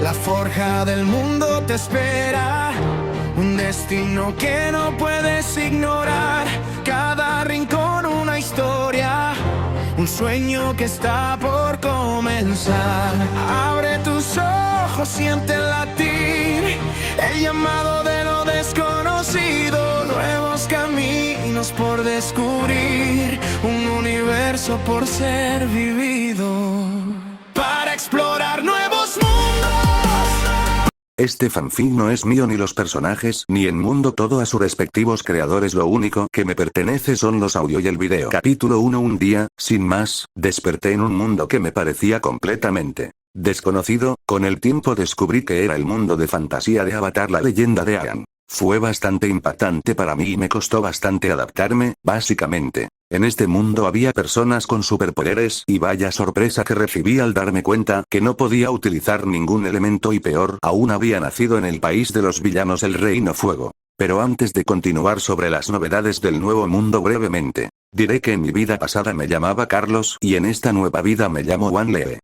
La forja del mundo te espera, un destino que no puedes ignorar. Cada rincón una historia, un sueño que está por comenzar. Abre tus ojos, siente el latir, el llamado de lo desconocido. Nuevos caminos por descubrir, un universo por ser vivido. Para explorar nuevos mundos. Este fanfic no es mío ni los personajes ni el mundo, todo a sus respectivos creadores. Lo único que me pertenece son los audio y el video. Capítulo 1. Un día, sin más, desperté en un mundo que me parecía completamente desconocido. Con el tiempo descubrí que era el mundo de fantasía de Avatar, la leyenda de Aang. Fue bastante impactante para mí y me costó bastante adaptarme. Básicamente, en este mundo había personas con superpoderes y vaya sorpresa que recibí al darme cuenta que no podía utilizar ningún elemento y peor aún había nacido en el país de los villanos, el Reino Fuego. Pero antes de continuar sobre las novedades del nuevo mundo brevemente, diré que en mi vida pasada me llamaba Carlos y en esta nueva vida me llamo Wanlee.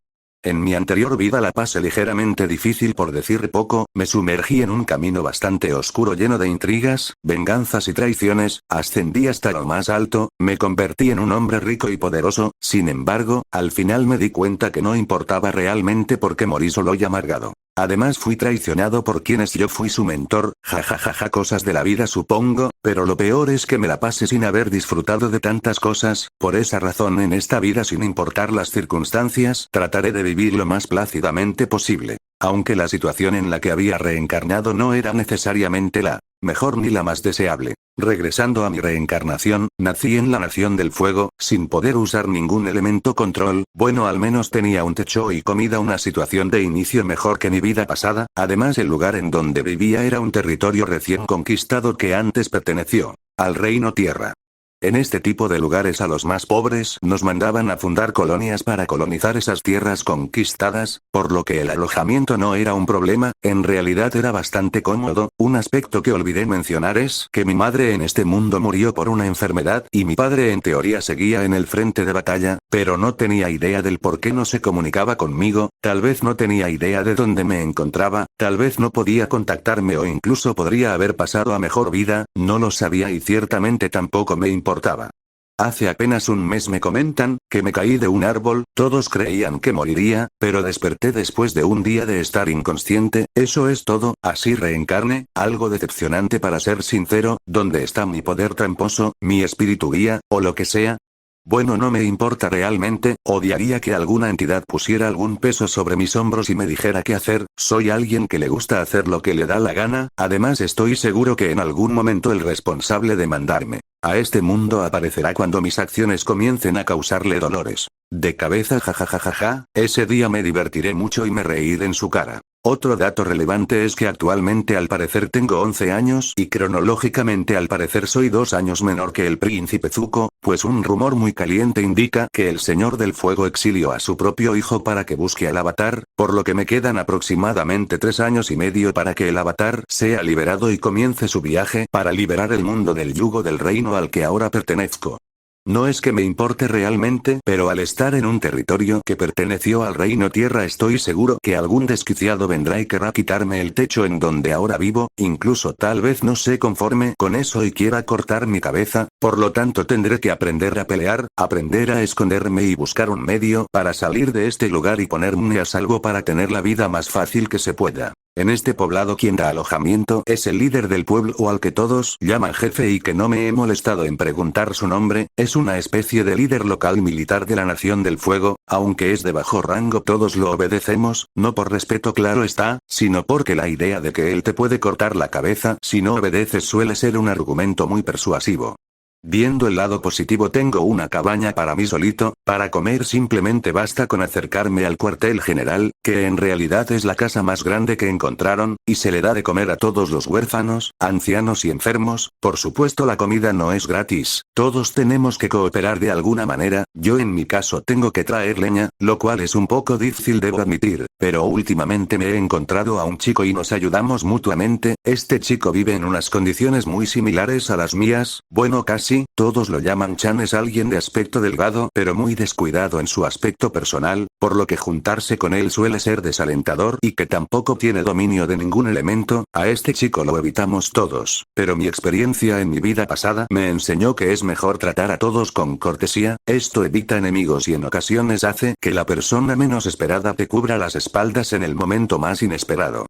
En mi anterior vida la pasé ligeramente difícil, por decir poco. Me sumergí en un camino bastante oscuro lleno de intrigas, venganzas y traiciones, ascendí hasta lo más alto, me convertí en un hombre rico y poderoso. Sin embargo, al final me di cuenta que no importaba realmente porque morí solo y amargado. Además fui traicionado por quienes yo fui su mentor, jajajaja, cosas de la vida supongo, pero lo peor es que me la pasé sin haber disfrutado de tantas cosas. Por esa razón en esta vida, sin importar las circunstancias, trataré de vivir lo más plácidamente posible. Aunque la situación en la que había reencarnado no era necesariamente la mejor ni la más deseable. Regresando a mi reencarnación, nací en la Nación del Fuego, sin poder usar ningún elemento control. Bueno, al menos tenía un techo y comida, una situación de inicio mejor que mi vida pasada. Además, el lugar en donde vivía era un territorio recién conquistado que antes perteneció al Reino Tierra. En este tipo de lugares a los más pobres nos mandaban a fundar colonias para colonizar esas tierras conquistadas, por lo que el alojamiento no era un problema, en realidad era bastante cómodo. Un aspecto que olvidé mencionar es que mi madre en este mundo murió por una enfermedad y mi padre en teoría seguía en el frente de batalla, pero no tenía idea del por qué no se comunicaba conmigo. Tal vez no tenía idea de dónde me encontraba, tal vez no podía contactarme o incluso podría haber pasado a mejor vida, no lo sabía y ciertamente tampoco me importaba. Hace apenas un mes me comentan que me caí de un árbol, todos creían que moriría, pero desperté después de un día de estar inconsciente. Eso es todo, así reencarné, algo decepcionante para ser sincero. ¿Dónde está mi poder tramposo, mi espíritu guía, o lo que sea? Bueno, no me importa realmente, odiaría que alguna entidad pusiera algún peso sobre mis hombros y me dijera qué hacer. Soy alguien que le gusta hacer lo que le da la gana. Además estoy seguro que en algún momento el responsable de mandarme a este mundo aparecerá cuando mis acciones comiencen a causarle dolores de cabeza, jajajajaja. Ese día me divertiré mucho y me reiré en su cara. Otro dato relevante es que actualmente al parecer tengo 11 años y cronológicamente al parecer soy 2 años menor que el príncipe Zuko, pues un rumor muy caliente indica que el Señor del Fuego exilió a su propio hijo para que busque al Avatar, por lo que me quedan aproximadamente 3 años y medio para que el Avatar sea liberado y comience su viaje para liberar el mundo del yugo del reino al que ahora pertenezco. No es que me importe realmente, pero al estar en un territorio que perteneció al Reino Tierra estoy seguro que algún desquiciado vendrá y querrá quitarme el techo en donde ahora vivo, incluso tal vez no se conforme con eso y quiera cortar mi cabeza. Por lo tanto tendré que aprender a pelear, aprender a esconderme y buscar un medio para salir de este lugar y ponerme a salvo para tener la vida más fácil que se pueda. En este poblado quien da alojamiento es el líder del pueblo, o al que todos llaman jefe y que no me he molestado en preguntar su nombre. Es una especie de líder local militar de la Nación del Fuego, aunque es de bajo rango todos lo obedecemos, no por respeto claro está, sino porque la idea de que él te puede cortar la cabeza si no obedeces suele ser un argumento muy persuasivo. Viendo el lado positivo, tengo una cabaña para mí solito, para comer simplemente basta con acercarme al cuartel general, que en realidad es la casa más grande que encontraron, y se le da de comer a todos los huérfanos, ancianos y enfermos. Por supuesto la comida no es gratis, todos tenemos que cooperar de alguna manera. Yo en mi caso tengo que traer leña, lo cual es un poco difícil debo admitir, pero últimamente me he encontrado a un chico y nos ayudamos mutuamente. Este chico vive en unas condiciones muy similares a las mías, bueno casi Sí, todos lo llaman Chan. Es alguien de aspecto delgado pero muy descuidado en su aspecto personal, por lo que juntarse con él suele ser desalentador y que tampoco tiene dominio de ningún elemento. A este chico lo evitamos todos, pero mi experiencia en mi vida pasada me enseñó que es mejor tratar a todos con cortesía, esto evita enemigos y en ocasiones hace que la persona menos esperada te cubra las espaldas en el momento más inesperado.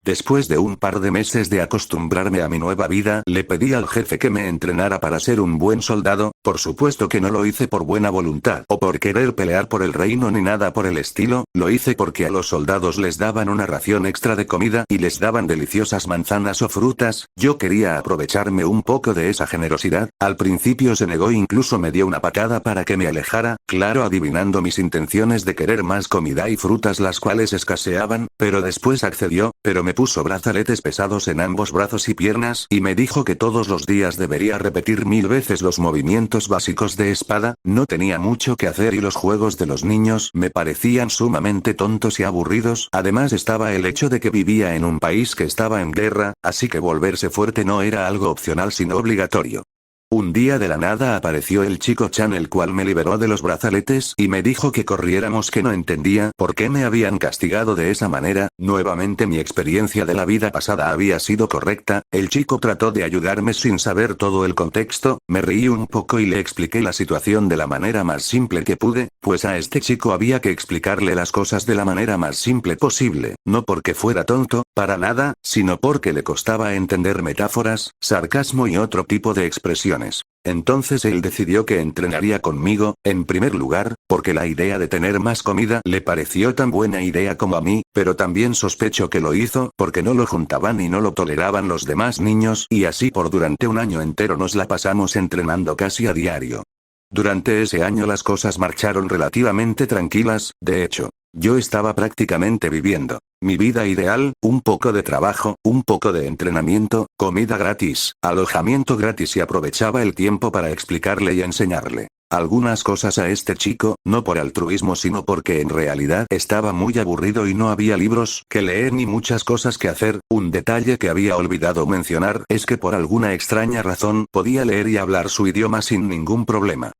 Después de un par de meses de acostumbrarme a mi nueva vida, le pedí al jefe que me entrenara para ser un buen soldado. Por supuesto que no lo hice por buena voluntad o por querer pelear por el reino ni nada por el estilo, lo hice porque a los soldados les daban una ración extra de comida y les daban deliciosas manzanas o frutas. Yo quería aprovecharme un poco de esa generosidad. Al principio se negó, incluso me dio una patada para que me alejara, claro, adivinando mis intenciones de querer más comida y frutas, las cuales escaseaban, pero después accedió, pero me puso brazaletes pesados en ambos brazos y piernas y me dijo que todos los días debería repetir 1000 veces los movimientos básicos de espada. No tenía mucho que hacer y los juegos de los niños me parecían sumamente tontos y aburridos. Además estaba el hecho de que vivía en un país que estaba en guerra, así que volverse fuerte no era algo opcional sino obligatorio. Un día de la nada apareció el chico Chan, el cual me liberó de los brazaletes y me dijo que corriéramos, que no entendía por qué me habían castigado de esa manera. Nuevamente mi experiencia de la vida pasada había sido correcta. El chico trató de ayudarme sin saber todo el contexto, me reí un poco y le expliqué la situación de la manera más simple que pude, pues a este chico había que explicarle las cosas de la manera más simple posible, no porque fuera tonto, para nada, sino porque le costaba entender metáforas, sarcasmo y otro tipo de expresión. Entonces él decidió que entrenaría conmigo, en primer lugar, porque la idea de tener más comida le pareció tan buena idea como a mí, pero también sospecho que lo hizo porque no lo juntaban y no lo toleraban los demás niños, y así por durante un año entero nos la pasamos entrenando casi a diario. Durante ese año las cosas marcharon relativamente tranquilas, de hecho, yo estaba prácticamente viviendo mi vida ideal, un poco de trabajo, un poco de entrenamiento, comida gratis, alojamiento gratis, y aprovechaba el tiempo para explicarle y enseñarle algunas cosas a este chico, no por altruismo sino porque en realidad estaba muy aburrido y no había libros que leer ni muchas cosas que hacer. Un detalle que había olvidado mencionar es que por alguna extraña razón podía leer y hablar su idioma sin ningún problema.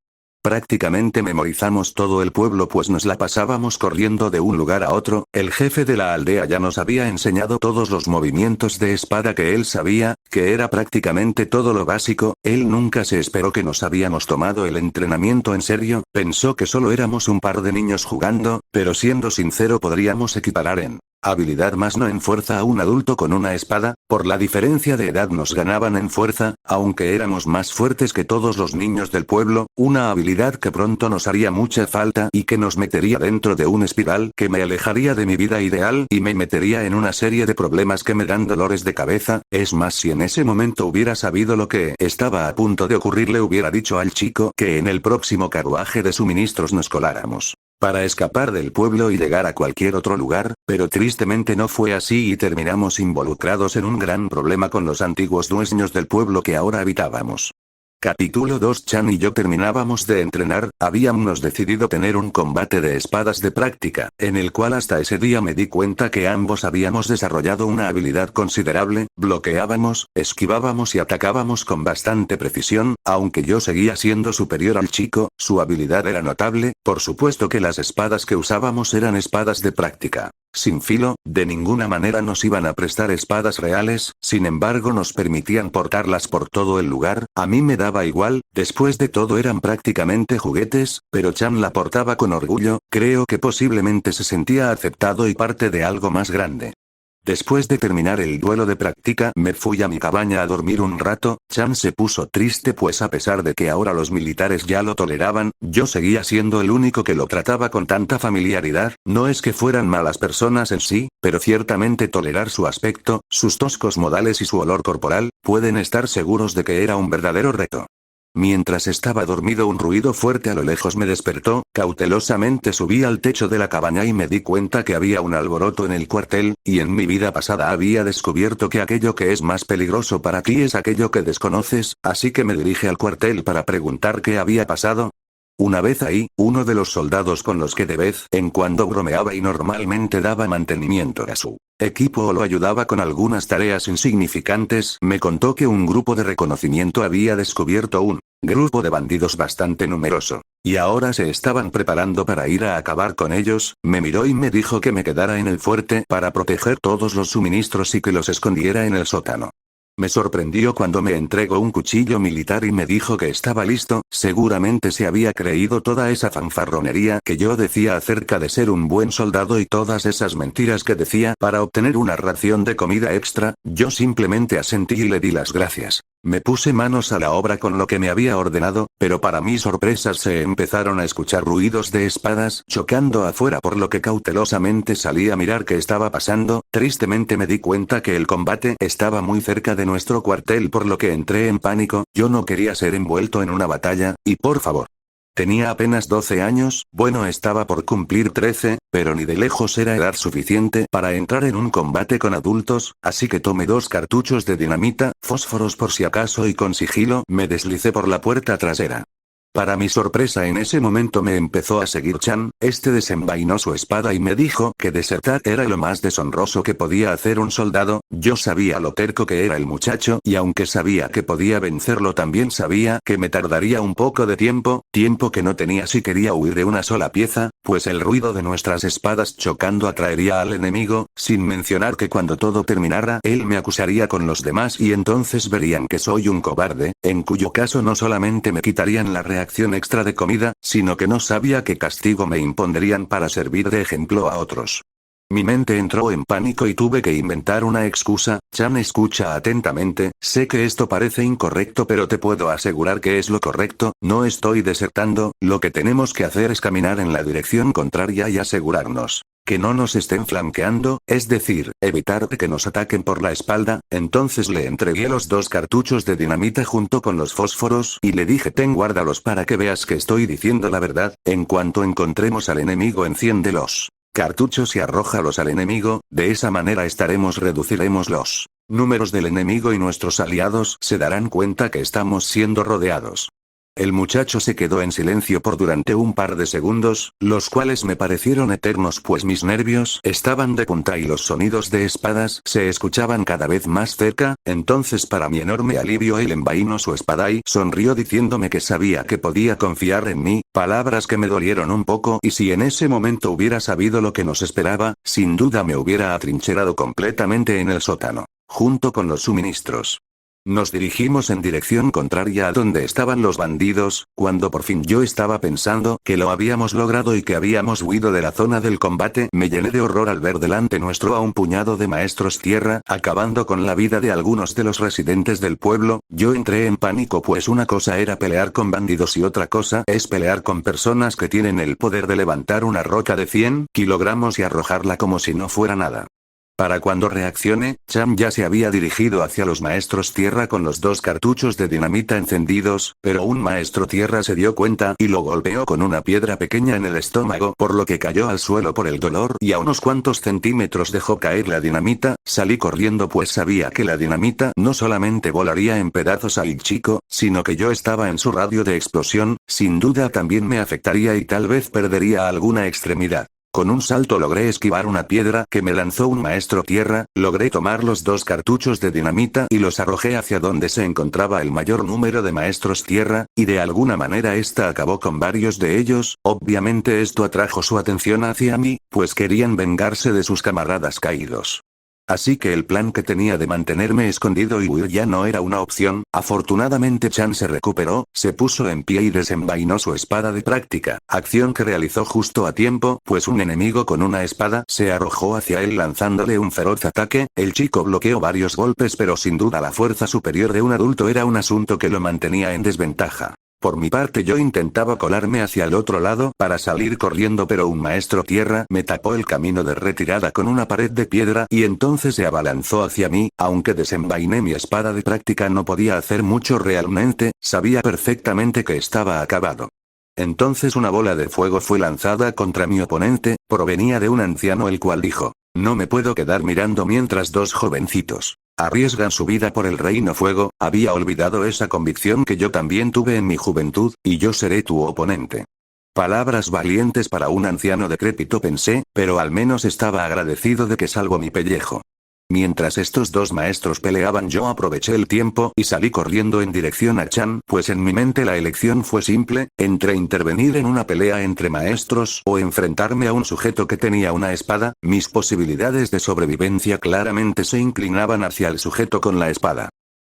Prácticamente memorizamos todo el pueblo pues nos la pasábamos corriendo de un lugar a otro. El jefe de la aldea ya nos había enseñado todos los movimientos de espada que él sabía, que era prácticamente todo lo básico. Él nunca se esperó que nos habíamos tomado el entrenamiento en serio, pensó que solo éramos un par de niños jugando, pero siendo sincero podríamos equiparar en habilidad más no en fuerza a un adulto con una espada. Por la diferencia de edad nos ganaban en fuerza, aunque éramos más fuertes que todos los niños del pueblo, una habilidad que pronto nos haría mucha falta y que nos metería dentro de una espiral que me alejaría de mi vida ideal y me metería en una serie de problemas que me dan dolores de cabeza. Es más, si en ese momento hubiera sabido lo que estaba a punto de ocurrir, le hubiera dicho al chico que en el próximo carruaje de suministros nos coláramos para escapar del pueblo y llegar a cualquier otro lugar, pero tristemente no fue así y terminamos involucrados en un gran problema con los antiguos dueños del pueblo que ahora habitábamos. Capítulo 2. Chan y yo terminábamos de entrenar, habíamos decidido tener un combate de espadas de práctica, en el cual hasta ese día me di cuenta que ambos habíamos desarrollado una habilidad considerable, bloqueábamos, esquivábamos y atacábamos con bastante precisión. Aunque yo seguía siendo superior al chico, su habilidad era notable. Por supuesto que las espadas que usábamos eran espadas de práctica, sin filo, de ninguna manera nos iban a prestar espadas reales, sin embargo nos permitían portarlas por todo el lugar. A mí me daba igual, después de todo eran prácticamente juguetes, pero Chan la portaba con orgullo, creo que posiblemente se sentía aceptado y parte de algo más grande. Después de terminar el duelo de práctica me fui a mi cabaña a dormir un rato. Chan se puso triste pues a pesar de que ahora los militares ya lo toleraban, yo seguía siendo el único que lo trataba con tanta familiaridad. No es que fueran malas personas en sí, pero ciertamente tolerar su aspecto, sus toscos modales y su olor corporal, pueden estar seguros de que era un verdadero reto. Mientras estaba dormido un ruido fuerte a lo lejos me despertó, cautelosamente subí al techo de la cabaña y me di cuenta que había un alboroto en el cuartel, y en mi vida pasada había descubierto que aquello que es más peligroso para ti es aquello que desconoces, así que me dirige al cuartel para preguntar qué había pasado. Una vez ahí, uno de los soldados con los que de vez en cuando bromeaba y normalmente daba mantenimiento a su equipo o lo ayudaba con algunas tareas insignificantes, me contó que un grupo de reconocimiento había descubierto un Grupo de bandidos bastante numeroso. Y ahora se estaban preparando para ir a acabar con ellos. Me miró y me dijo que me quedara en el fuerte para proteger todos los suministros y que los escondiera en el sótano. Me sorprendió cuando me entregó un cuchillo militar y me dijo que estaba listo. Seguramente se había creído toda esa fanfarronería que yo decía acerca de ser un buen soldado y todas esas mentiras que decía para obtener una ración de comida extra. Yo simplemente asentí y le di las gracias. Me puse manos a la obra con lo que me había ordenado, pero para mi sorpresa se empezaron a escuchar ruidos de espadas chocando afuera, por lo que cautelosamente salí a mirar qué estaba pasando. Tristemente me di cuenta que el combate estaba muy cerca de nuestro cuartel, por lo que entré en pánico. Yo no quería ser envuelto en una batalla, y por favor. Tenía apenas 12 años, bueno, estaba por cumplir 13, pero ni de lejos era edad suficiente para entrar en un combate con adultos, así que tomé 2 cartuchos de dinamita, fósforos por si acaso, y con sigilo me deslicé por la puerta trasera. Para mi sorpresa, en ese momento me empezó a seguir Chan. Este desenvainó su espada y me dijo que desertar era lo más deshonroso que podía hacer un soldado. Yo sabía lo terco que era el muchacho, y aunque sabía que podía vencerlo, también sabía que me tardaría un poco de tiempo que no tenía si quería huir de una sola pieza, pues el ruido de nuestras espadas chocando atraería al enemigo, sin mencionar que cuando todo terminara él me acusaría con los demás y entonces verían que soy un cobarde, en cuyo caso no solamente me quitarían la reacción extra de comida, sino que no sabía qué castigo me impondrían para servir de ejemplo a otros. Mi mente entró en pánico y tuve que inventar una excusa. Chan, escucha atentamente, sé que esto parece incorrecto, pero te puedo asegurar que es lo correcto. No estoy desertando, lo que tenemos que hacer es caminar en la dirección contraria y asegurarnos que no nos estén flanqueando, es decir, evitar que nos ataquen por la espalda. Entonces le entregué los 2 cartuchos de dinamita junto con los fósforos y le dije: ten, guárdalos para que veas que estoy diciendo la verdad. En cuanto encontremos al enemigo, enciende los cartuchos y arrójalos al enemigo. De esa manera reduciremos los números del enemigo y nuestros aliados se darán cuenta que estamos siendo rodeados. El muchacho se quedó en silencio por durante un par de segundos, los cuales me parecieron eternos, pues mis nervios estaban de punta y los sonidos de espadas se escuchaban cada vez más cerca. Entonces, para mi enorme alivio, él envainó su espada y sonrió diciéndome que sabía que podía confiar en mí, palabras que me dolieron un poco, y si en ese momento hubiera sabido lo que nos esperaba, sin duda me hubiera atrincherado completamente en el sótano, junto con los suministros. Nos dirigimos en dirección contraria a donde estaban los bandidos, cuando por fin yo estaba pensando que lo habíamos logrado y que habíamos huido de la zona del combate. Me llené de horror al ver delante nuestro a un puñado de maestros tierra, acabando con la vida de algunos de los residentes del pueblo. Yo entré en pánico, pues una cosa era pelear con bandidos y otra cosa es pelear con personas que tienen el poder de levantar una roca de 100 kilogramos y arrojarla como si no fuera nada. Para cuando reaccioné, Chan ya se había dirigido hacia los maestros tierra con los 2 cartuchos de dinamita encendidos, pero un maestro tierra se dio cuenta y lo golpeó con una piedra pequeña en el estómago, por lo que cayó al suelo por el dolor y a unos cuantos centímetros dejó caer la dinamita. Salí corriendo, pues sabía que la dinamita no solamente volaría en pedazos al chico, sino que yo estaba en su radio de explosión. Sin duda también me afectaría y tal vez perdería alguna extremidad. Con un salto logré esquivar una piedra que me lanzó un maestro tierra, logré tomar los 2 cartuchos de dinamita y los arrojé hacia donde se encontraba el mayor número de maestros tierra, y de alguna manera esta acabó con varios de ellos. Obviamente esto atrajo su atención hacia mí, pues querían vengarse de sus camaradas caídos. Así que el plan que tenía de mantenerme escondido y huir ya no era una opción. Afortunadamente Chan se recuperó, se puso en pie y desenvainó su espada de práctica, acción que realizó justo a tiempo, pues un enemigo con una espada se arrojó hacia él lanzándole un feroz ataque. El chico bloqueó varios golpes, pero sin duda la fuerza superior de un adulto era un asunto que lo mantenía en desventaja. Por mi parte, yo intentaba colarme hacia el otro lado para salir corriendo, pero un maestro tierra me tapó el camino de retirada con una pared de piedra y entonces se abalanzó hacia mí. Aunque desenvainé mi espada de práctica, no podía hacer mucho realmente, sabía perfectamente que estaba acabado. Entonces una bola de fuego fue lanzada contra mi oponente, provenía de un anciano, el cual dijo: no me puedo quedar mirando mientras 2 jovencitos arriesgan su vida por el reino fuego. Había olvidado esa convicción que yo también tuve en mi juventud, y yo seré tu oponente. Palabras valientes para un anciano decrépito, pensé, pero al menos estaba agradecido de que salvo mi pellejo. Mientras estos dos maestros peleaban, yo aproveché el tiempo y salí corriendo en dirección a Chan, pues en mi mente la elección fue simple, entre intervenir en una pelea entre maestros o enfrentarme a un sujeto que tenía una espada. Mis posibilidades de sobrevivencia claramente se inclinaban hacia el sujeto con la espada.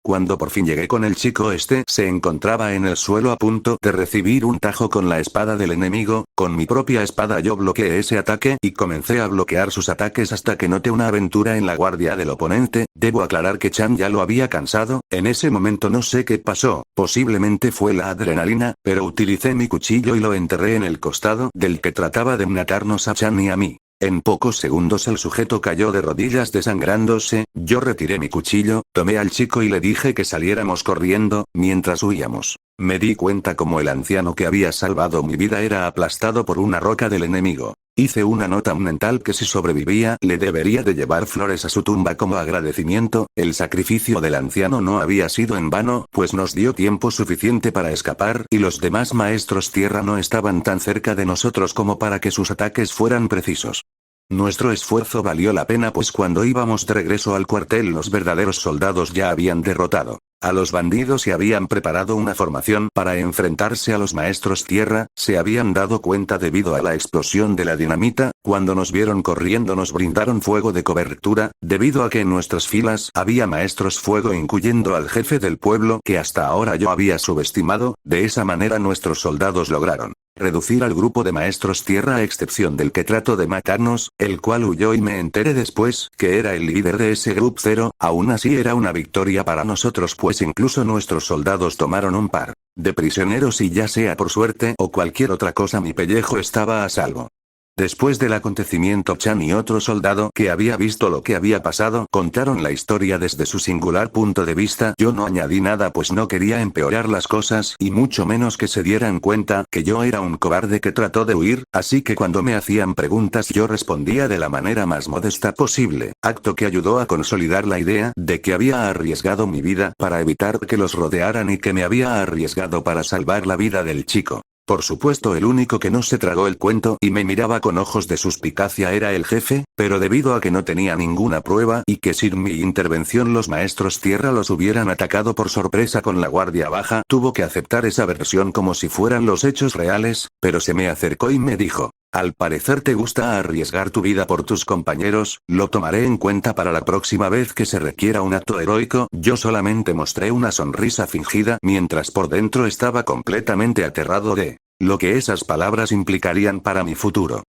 Cuando por fin llegué con el chico, se encontraba en el suelo a punto de recibir un tajo con la espada del enemigo. Con mi propia espada yo bloqueé ese ataque y comencé a bloquear sus ataques hasta que noté una aventura en la guardia del oponente. Debo aclarar que Chan ya lo había cansado. En ese momento no sé qué pasó, posiblemente fue la adrenalina, pero utilicé mi cuchillo y lo enterré en el costado del que trataba de matarnos a Chan y a mí. En pocos segundos el sujeto cayó de rodillas desangrándose. Yo retiré mi cuchillo, tomé al chico y le dije que saliéramos corriendo. Mientras huíamos, me di cuenta como el anciano que había salvado mi vida era aplastado por una roca del enemigo. Hice una nota mental que si sobrevivía le debería de llevar flores a su tumba como agradecimiento. El sacrificio del anciano no había sido en vano, pues nos dio tiempo suficiente para escapar y los demás maestros tierra no estaban tan cerca de nosotros como para que sus ataques fueran precisos. Nuestro esfuerzo valió la pena, pues cuando íbamos de regreso al cuartel los verdaderos soldados ya habían derrotado a los bandidos y habían preparado una formación para enfrentarse a los maestros tierra. Se habían dado cuenta debido a la explosión de la dinamita. Cuando nos vieron corriendo nos brindaron fuego de cobertura, debido a que en nuestras filas había maestros fuego, incluyendo al jefe del pueblo que hasta ahora yo había subestimado. De esa manera nuestros soldados lograron reducir al grupo de maestros tierra, a excepción del que trató de matarnos, el cual huyó y me enteré después que era el líder de ese grupo cero. Aún así era una victoria para nosotros, pues incluso nuestros soldados tomaron un par de prisioneros y ya sea por suerte o cualquier otra cosa mi pellejo estaba a salvo. Después del acontecimiento, Chan y otro soldado que había visto lo que había pasado contaron la historia desde su singular punto de vista. Yo no añadí nada, pues no quería empeorar las cosas y mucho menos que se dieran cuenta que yo era un cobarde que trató de huir, así que cuando me hacían preguntas yo respondía de la manera más modesta posible, acto que ayudó a consolidar la idea de que había arriesgado mi vida para evitar que los rodearan y que me había arriesgado para salvar la vida del chico. Por supuesto, el único que no se tragó el cuento y me miraba con ojos de suspicacia era el jefe, pero debido a que no tenía ninguna prueba y que sin mi intervención los maestros tierra los hubieran atacado por sorpresa con la guardia baja, tuvo que aceptar esa versión como si fueran los hechos reales. Pero se me acercó y me dijo: al parecer te gusta arriesgar tu vida por tus compañeros, lo tomaré en cuenta para la próxima vez que se requiera un acto heroico. Yo solamente mostré una sonrisa fingida mientras por dentro estaba completamente aterrado de lo que esas palabras implicarían para mi futuro.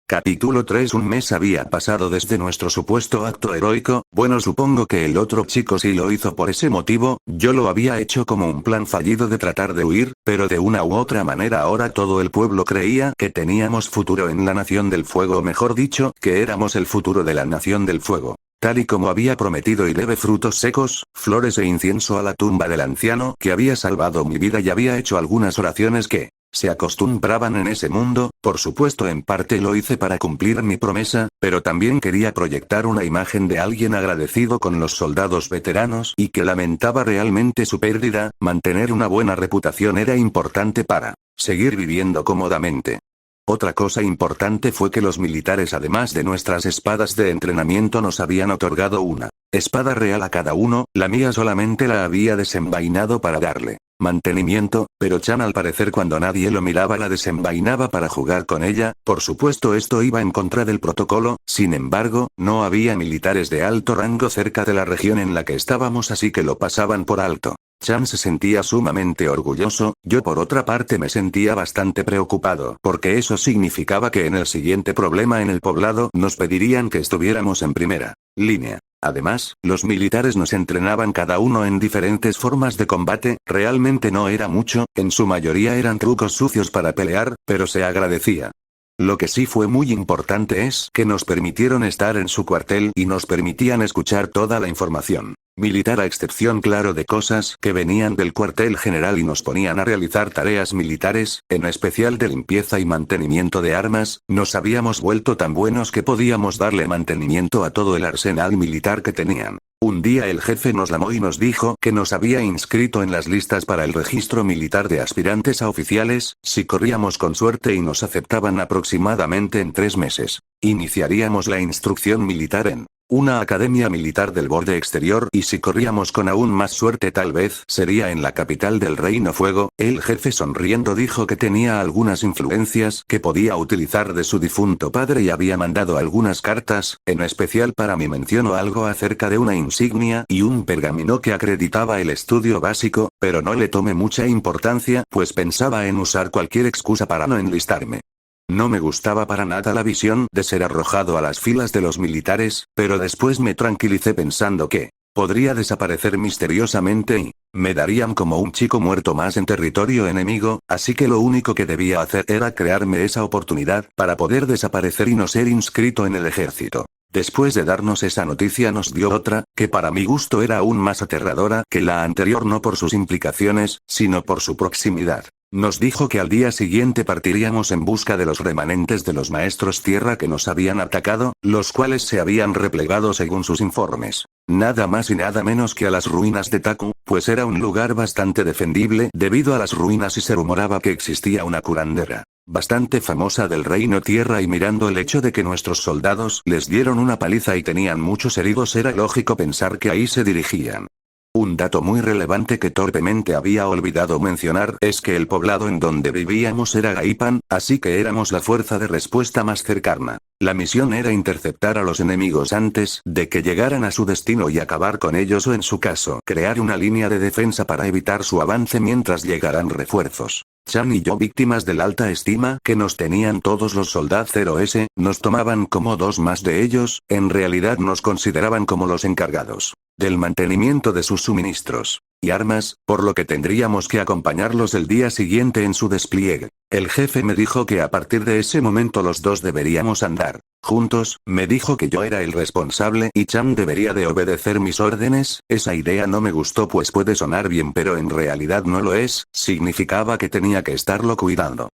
Capítulo 3. Un mes había pasado desde nuestro supuesto acto heroico. Bueno, supongo que el otro chico sí lo hizo por ese motivo. Yo lo había hecho como un plan fallido de tratar de huir, pero de una u otra manera ahora todo el pueblo creía que teníamos futuro en la Nación del Fuego, o mejor dicho, que éramos el futuro de la Nación del Fuego. Tal y como había prometido, y llevé frutos secos, flores e incienso a la tumba del anciano que había salvado mi vida y había hecho algunas oraciones que se acostumbraban en ese mundo. Por supuesto, en parte lo hice para cumplir mi promesa, pero también quería proyectar una imagen de alguien agradecido con los soldados veteranos y que lamentaba realmente su pérdida. Mantener una buena reputación era importante para seguir viviendo cómodamente. Otra cosa importante fue que los militares, además de nuestras espadas de entrenamiento, nos habían otorgado una espada real a cada uno. La mía solamente la había desenvainado para darle mantenimiento, pero Chan al parecer cuando nadie lo miraba la desenvainaba para jugar con ella. Por supuesto esto iba en contra del protocolo. Sin embargo, no había militares de alto rango cerca de la región en la que estábamos, así que lo pasaban por alto. Chan se sentía sumamente orgulloso. Yo por otra parte me sentía bastante preocupado, porque eso significaba que en el siguiente problema en el poblado nos pedirían que estuviéramos en primera línea. Además, los militares nos entrenaban cada uno en diferentes formas de combate. Realmente no era mucho, en su mayoría eran trucos sucios para pelear, pero se agradecía. Lo que sí fue muy importante es que nos permitieron estar en su cuartel y nos permitían escuchar toda la información militar, a excepción claro de cosas que venían del cuartel general, y nos ponían a realizar tareas militares, en especial de limpieza y mantenimiento de armas. Nos habíamos vuelto tan buenos que podíamos darle mantenimiento a todo el arsenal militar que tenían. Un día el jefe nos llamó y nos dijo que nos había inscrito en las listas para el registro militar de aspirantes a oficiales. Si corríamos con suerte y nos aceptaban aproximadamente en 3 meses, iniciaríamos la instrucción militar en Una academia militar del borde exterior, y si corríamos con aún más suerte tal vez sería en la capital del Reino Fuego. El jefe sonriendo dijo que tenía algunas influencias que podía utilizar de su difunto padre y había mandado algunas cartas, en especial para mí. Mencionó algo acerca de una insignia y un pergamino que acreditaba el estudio básico, pero no le tomé mucha importancia pues pensaba en usar cualquier excusa para no enlistarme. No me gustaba para nada la visión de ser arrojado a las filas de los militares, pero después me tranquilicé pensando que podría desaparecer misteriosamente y me darían como un chico muerto más en territorio enemigo, así que lo único que debía hacer era crearme esa oportunidad para poder desaparecer y no ser inscrito en el ejército. Después de darnos esa noticia nos dio otra, que para mi gusto era aún más aterradora que la anterior, no por sus implicaciones, sino por su proximidad. Nos dijo que al día siguiente partiríamos en busca de los remanentes de los maestros tierra que nos habían atacado, los cuales se habían replegado según sus informes. Nada más y nada menos que a las ruinas de Taku, pues era un lugar bastante defendible debido a las ruinas y se rumoraba que existía una curandera bastante famosa del Reino Tierra y mirando el hecho de que nuestros soldados les dieron una paliza y tenían muchos heridos era lógico pensar que ahí se dirigían. Un dato muy relevante que torpemente había olvidado mencionar es que el poblado en donde vivíamos era Gaipan, así que éramos la fuerza de respuesta más cercana. La misión era interceptar a los enemigos antes de que llegaran a su destino y acabar con ellos o en su caso crear una línea de defensa para evitar su avance mientras llegaran refuerzos. Chan y yo, víctimas de la alta estima que nos tenían todos los soldados 0S, nos tomaban como dos más de ellos, en realidad nos consideraban como los encargados del mantenimiento de sus suministros y armas, por lo que tendríamos que acompañarlos el día siguiente en su despliegue. El jefe me dijo que a partir de ese momento los dos deberíamos andar juntos, me dijo que yo era el responsable y Chan debería de obedecer mis órdenes. Esa idea no me gustó pues puede sonar bien pero en realidad no lo es, significaba que tenía que estarlo cuidando.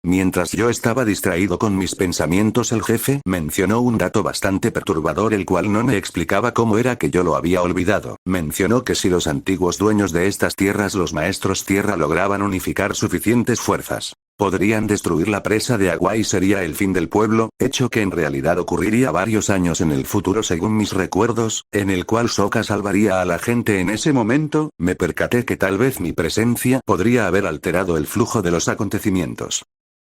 Mientras yo estaba distraído con mis pensamientos el jefe mencionó un dato bastante perturbador el cual no me explicaba cómo era que yo lo había olvidado. Mencionó que si los antiguos dueños de estas tierras, los maestros tierra, lograban unificar suficientes fuerzas, podrían destruir la presa de agua y sería el fin del pueblo, hecho que en realidad ocurriría varios años en el futuro según mis recuerdos, en el cual Sokka salvaría a la gente en ese momento. Me percaté que tal vez mi presencia podría haber alterado el flujo de los acontecimientos.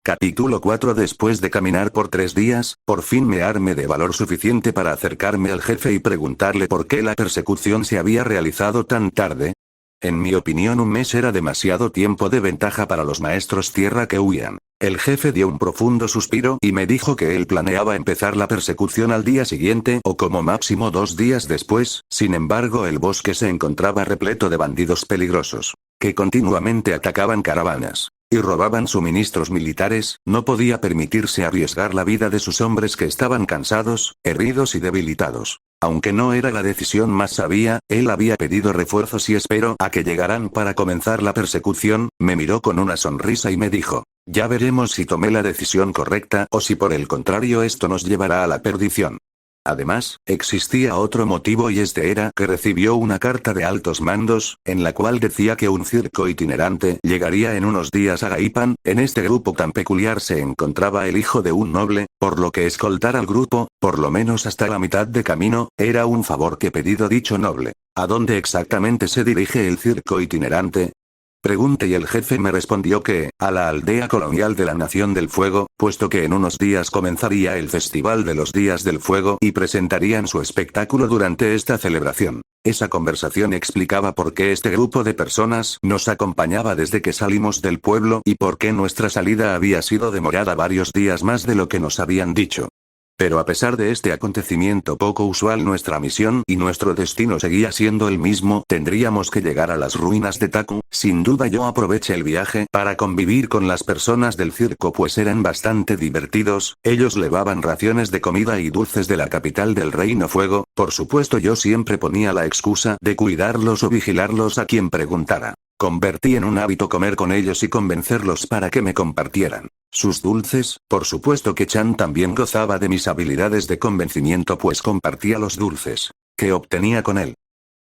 Capítulo 4. Después de caminar por 3 días, por fin me armé de valor suficiente para acercarme al jefe y preguntarle por qué la persecución se había realizado tan tarde. En mi opinión un mes era demasiado tiempo de ventaja para los maestros tierra que huían. El jefe dio un profundo suspiro y me dijo que él planeaba empezar la persecución al día siguiente o como máximo 2 días después. Sin embargo el bosque se encontraba repleto de bandidos peligrosos que continuamente atacaban caravanas y robaban suministros militares. No podía permitirse arriesgar la vida de sus hombres que estaban cansados, heridos y debilitados. Aunque no era la decisión más sabia, él había pedido refuerzos y esperó a que llegaran para comenzar la persecución. Me miró con una sonrisa y me dijo: ya veremos si tomé la decisión correcta o si por el contrario esto nos llevará a la perdición. Además, existía otro motivo y este era que recibió una carta de altos mandos, en la cual decía que un circo itinerante llegaría en unos días a Gaipan. En este grupo tan peculiar se encontraba el hijo de un noble, por lo que escoltar al grupo, por lo menos hasta la mitad de camino, era un favor que pedido dicho noble. ¿A dónde exactamente se dirige el circo itinerante?, pregunté y el jefe me respondió que, a la aldea colonial de la Nación del Fuego, puesto que en unos días comenzaría el Festival de los Días del Fuego y presentarían su espectáculo durante esta celebración. Esa conversación explicaba por qué este grupo de personas nos acompañaba desde que salimos del pueblo y por qué nuestra salida había sido demorada varios días más de lo que nos habían dicho. Pero a pesar de este acontecimiento poco usual, nuestra misión y nuestro destino seguía siendo el mismo. Tendríamos que llegar a las ruinas de Taku. Sin duda yo aproveché el viaje para convivir con las personas del circo pues eran bastante divertidos. Ellos llevaban raciones de comida y dulces de la capital del Reino Fuego. Por supuesto yo siempre ponía la excusa de cuidarlos o vigilarlos a quien preguntara. Convertí en un hábito comer con ellos y convencerlos para que me compartieran sus dulces. Por supuesto que Chan también gozaba de mis habilidades de convencimiento pues compartía los dulces que obtenía con él.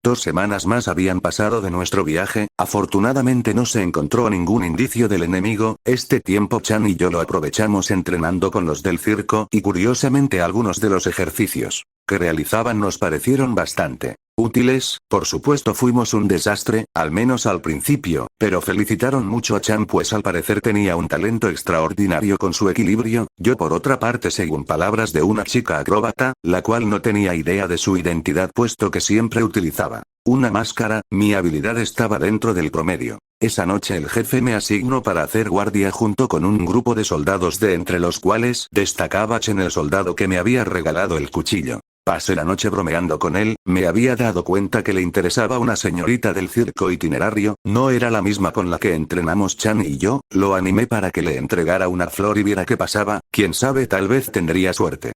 2 semanas más habían pasado de nuestro viaje. Afortunadamente no se encontró ningún indicio del enemigo. Este tiempo Chan y yo lo aprovechamos entrenando con los del circo y curiosamente algunos de los ejercicios que realizaban nos parecieron bastante útiles. Por supuesto fuimos un desastre, al menos al principio, pero felicitaron mucho a Chan pues al parecer tenía un talento extraordinario con su equilibrio. Yo por otra parte, según palabras de una chica acróbata, la cual no tenía idea de su identidad puesto que siempre utilizaba una máscara, mi habilidad estaba dentro del promedio. Esa noche el jefe me asignó para hacer guardia junto con un grupo de soldados de entre los cuales destacaba Chen, el soldado que me había regalado el cuchillo. Pasé la noche bromeando con él, me había dado cuenta que le interesaba una señorita del circo itinerario, no era la misma con la que entrenamos Chan y yo, lo animé para que le entregara una flor y viera qué pasaba, quién sabe, tal vez tendría suerte.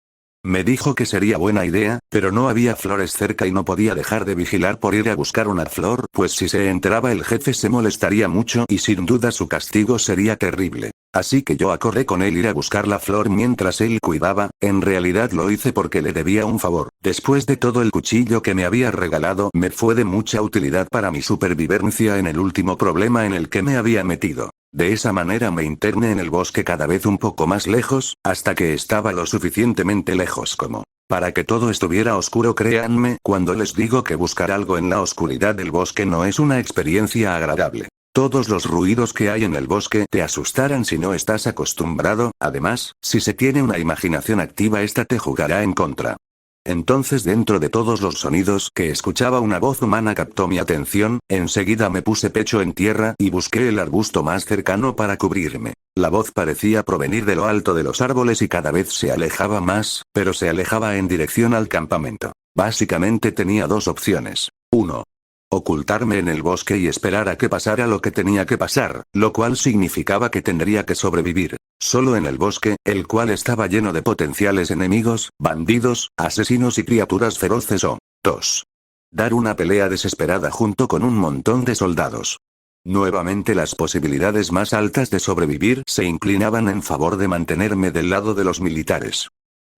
Me dijo que sería buena idea, pero no había flores cerca y no podía dejar de vigilar por ir a buscar una flor, pues si se enteraba el jefe se molestaría mucho y sin duda su castigo sería terrible. Así que yo acordé con él ir a buscar la flor mientras él cuidaba. En realidad lo hice porque le debía un favor. Después de todo, el cuchillo que me había regalado me fue de mucha utilidad para mi supervivencia en el último problema en el que me había metido. De esa manera me interné en el bosque cada vez un poco más lejos, hasta que estaba lo suficientemente lejos como para que todo estuviera oscuro. Créanme cuando les digo que buscar algo en la oscuridad del bosque no es una experiencia agradable. Todos los ruidos que hay en el bosque te asustarán si no estás acostumbrado, además, si se tiene una imaginación activa esta te jugará en contra. Entonces, dentro de todos los sonidos que escuchaba, una voz humana captó mi atención. Enseguida me puse pecho en tierra y busqué el arbusto más cercano para cubrirme. La voz parecía provenir de lo alto de los árboles y cada vez se alejaba más, pero se alejaba en dirección al campamento. Básicamente tenía dos opciones. 1. Ocultarme en el bosque y esperar a que pasara lo que tenía que pasar, lo cual significaba que tendría que sobrevivir solo en el bosque, el cual estaba lleno de potenciales enemigos, bandidos, asesinos y criaturas feroces. O 2. Dar una pelea desesperada junto con un montón de soldados. Nuevamente las posibilidades más altas de sobrevivir se inclinaban en favor de mantenerme del lado de los militares.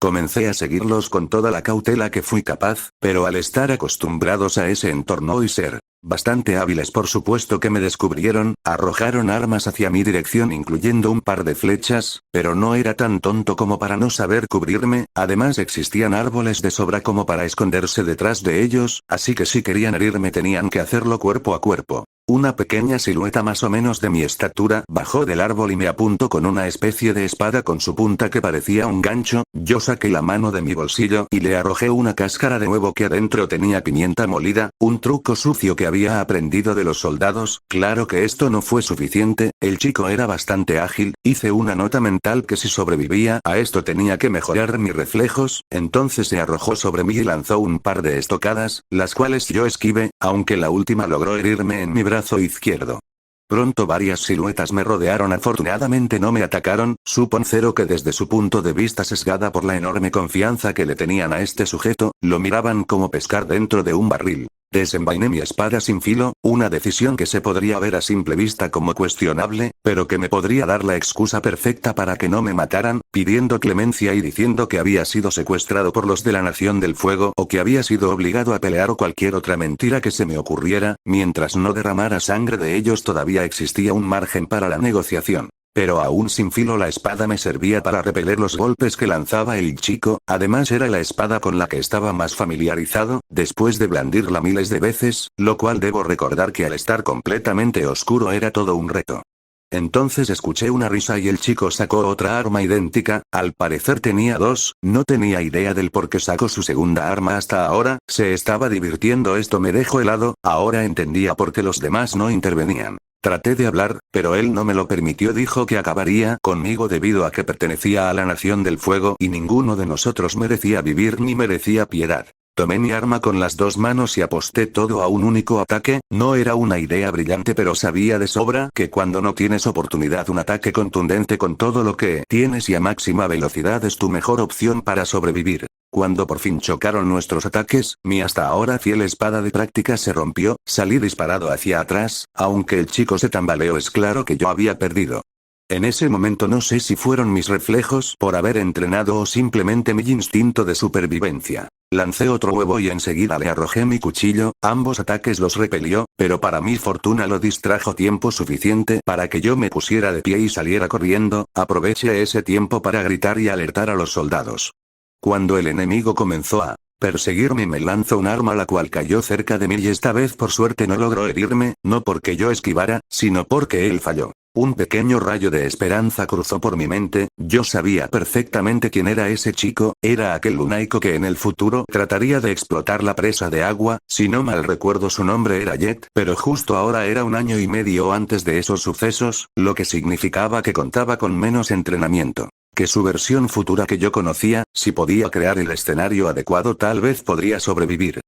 Comencé a seguirlos con toda la cautela que fui capaz, pero al estar acostumbrados a ese entorno y ser bastante hábiles, por supuesto que me descubrieron, arrojaron armas hacia mi dirección incluyendo un par de flechas, pero no era tan tonto como para no saber cubrirme. Además existían árboles de sobra como para esconderse detrás de ellos, así que si querían herirme tenían que hacerlo cuerpo a cuerpo. Una pequeña silueta más o menos de mi estatura bajó del árbol y me apuntó con una especie de espada con su punta que parecía un gancho. Yo saqué la mano de mi bolsillo y le arrojé una cáscara de huevo que adentro tenía pimienta molida, un truco sucio que había aprendido de los soldados. Claro que esto no fue suficiente, el chico era bastante ágil. Hice una nota mental que si sobrevivía a esto tenía que mejorar mis reflejos, entonces se arrojó sobre mí y lanzó un par de estocadas, las cuales yo esquivé, aunque la última logró herirme en mi brazo izquierdo. Pronto varias siluetas me rodearon. Afortunadamente no me atacaron. Supón que desde su punto de vista sesgada por la enorme confianza que le tenían a este sujeto, lo miraban como pescar dentro de un barril. Desenvainé mi espada sin filo, una decisión que se podría ver a simple vista como cuestionable, pero que me podría dar la excusa perfecta para que no me mataran, pidiendo clemencia y diciendo que había sido secuestrado por los de la Nación del Fuego o que había sido obligado a pelear o cualquier otra mentira que se me ocurriera. Mientras no derramara sangre de ellos todavía existía un margen para la negociación. Pero aún sin filo la espada me servía para repeler los golpes que lanzaba el chico. Además era la espada con la que estaba más familiarizado, después de blandirla miles de veces, lo cual debo recordar que al estar completamente oscuro era todo un reto. Entonces escuché una risa y el chico sacó otra arma idéntica. Al parecer tenía dos, no tenía idea del por qué sacó su segunda arma hasta ahora. Se estaba divirtiendo. Esto me dejó helado. Ahora entendía por qué los demás no intervenían. Traté de hablar, pero él no me lo permitió. Dijo que acabaría conmigo debido a que pertenecía a la Nación del Fuego y ninguno de nosotros merecía vivir ni merecía piedad. Tomé mi arma con las dos manos y aposté todo a un único ataque. No era una idea brillante, pero sabía de sobra que cuando no tienes oportunidad, un ataque contundente con todo lo que tienes y a máxima velocidad es tu mejor opción para sobrevivir. Cuando por fin chocaron nuestros ataques, mi hasta ahora fiel espada de práctica se rompió. Salí disparado hacia atrás. Aunque el chico se tambaleó, es claro que yo había perdido. En ese momento no sé si fueron mis reflejos por haber entrenado o simplemente mi instinto de supervivencia. Lancé otro huevo y enseguida le arrojé mi cuchillo. Ambos ataques los repelió, pero para mi fortuna lo distrajo tiempo suficiente para que yo me pusiera de pie y saliera corriendo. Aproveché ese tiempo para gritar y alertar a los soldados. Cuando el enemigo comenzó a perseguirme me lanzó un arma la cual cayó cerca de mí y esta vez por suerte no logró herirme, no porque yo esquivara, sino porque él falló. Un pequeño rayo de esperanza cruzó por mi mente, yo sabía perfectamente quién era ese chico, era aquel lunaico que en el futuro trataría de explotar la presa de agua, si no mal recuerdo su nombre era Jet, pero justo ahora era 1 año y medio antes de esos sucesos, lo que significaba que contaba con menos entrenamiento. Que su versión futura que yo conocía, si podía crear el escenario adecuado tal vez podría sobrevivir.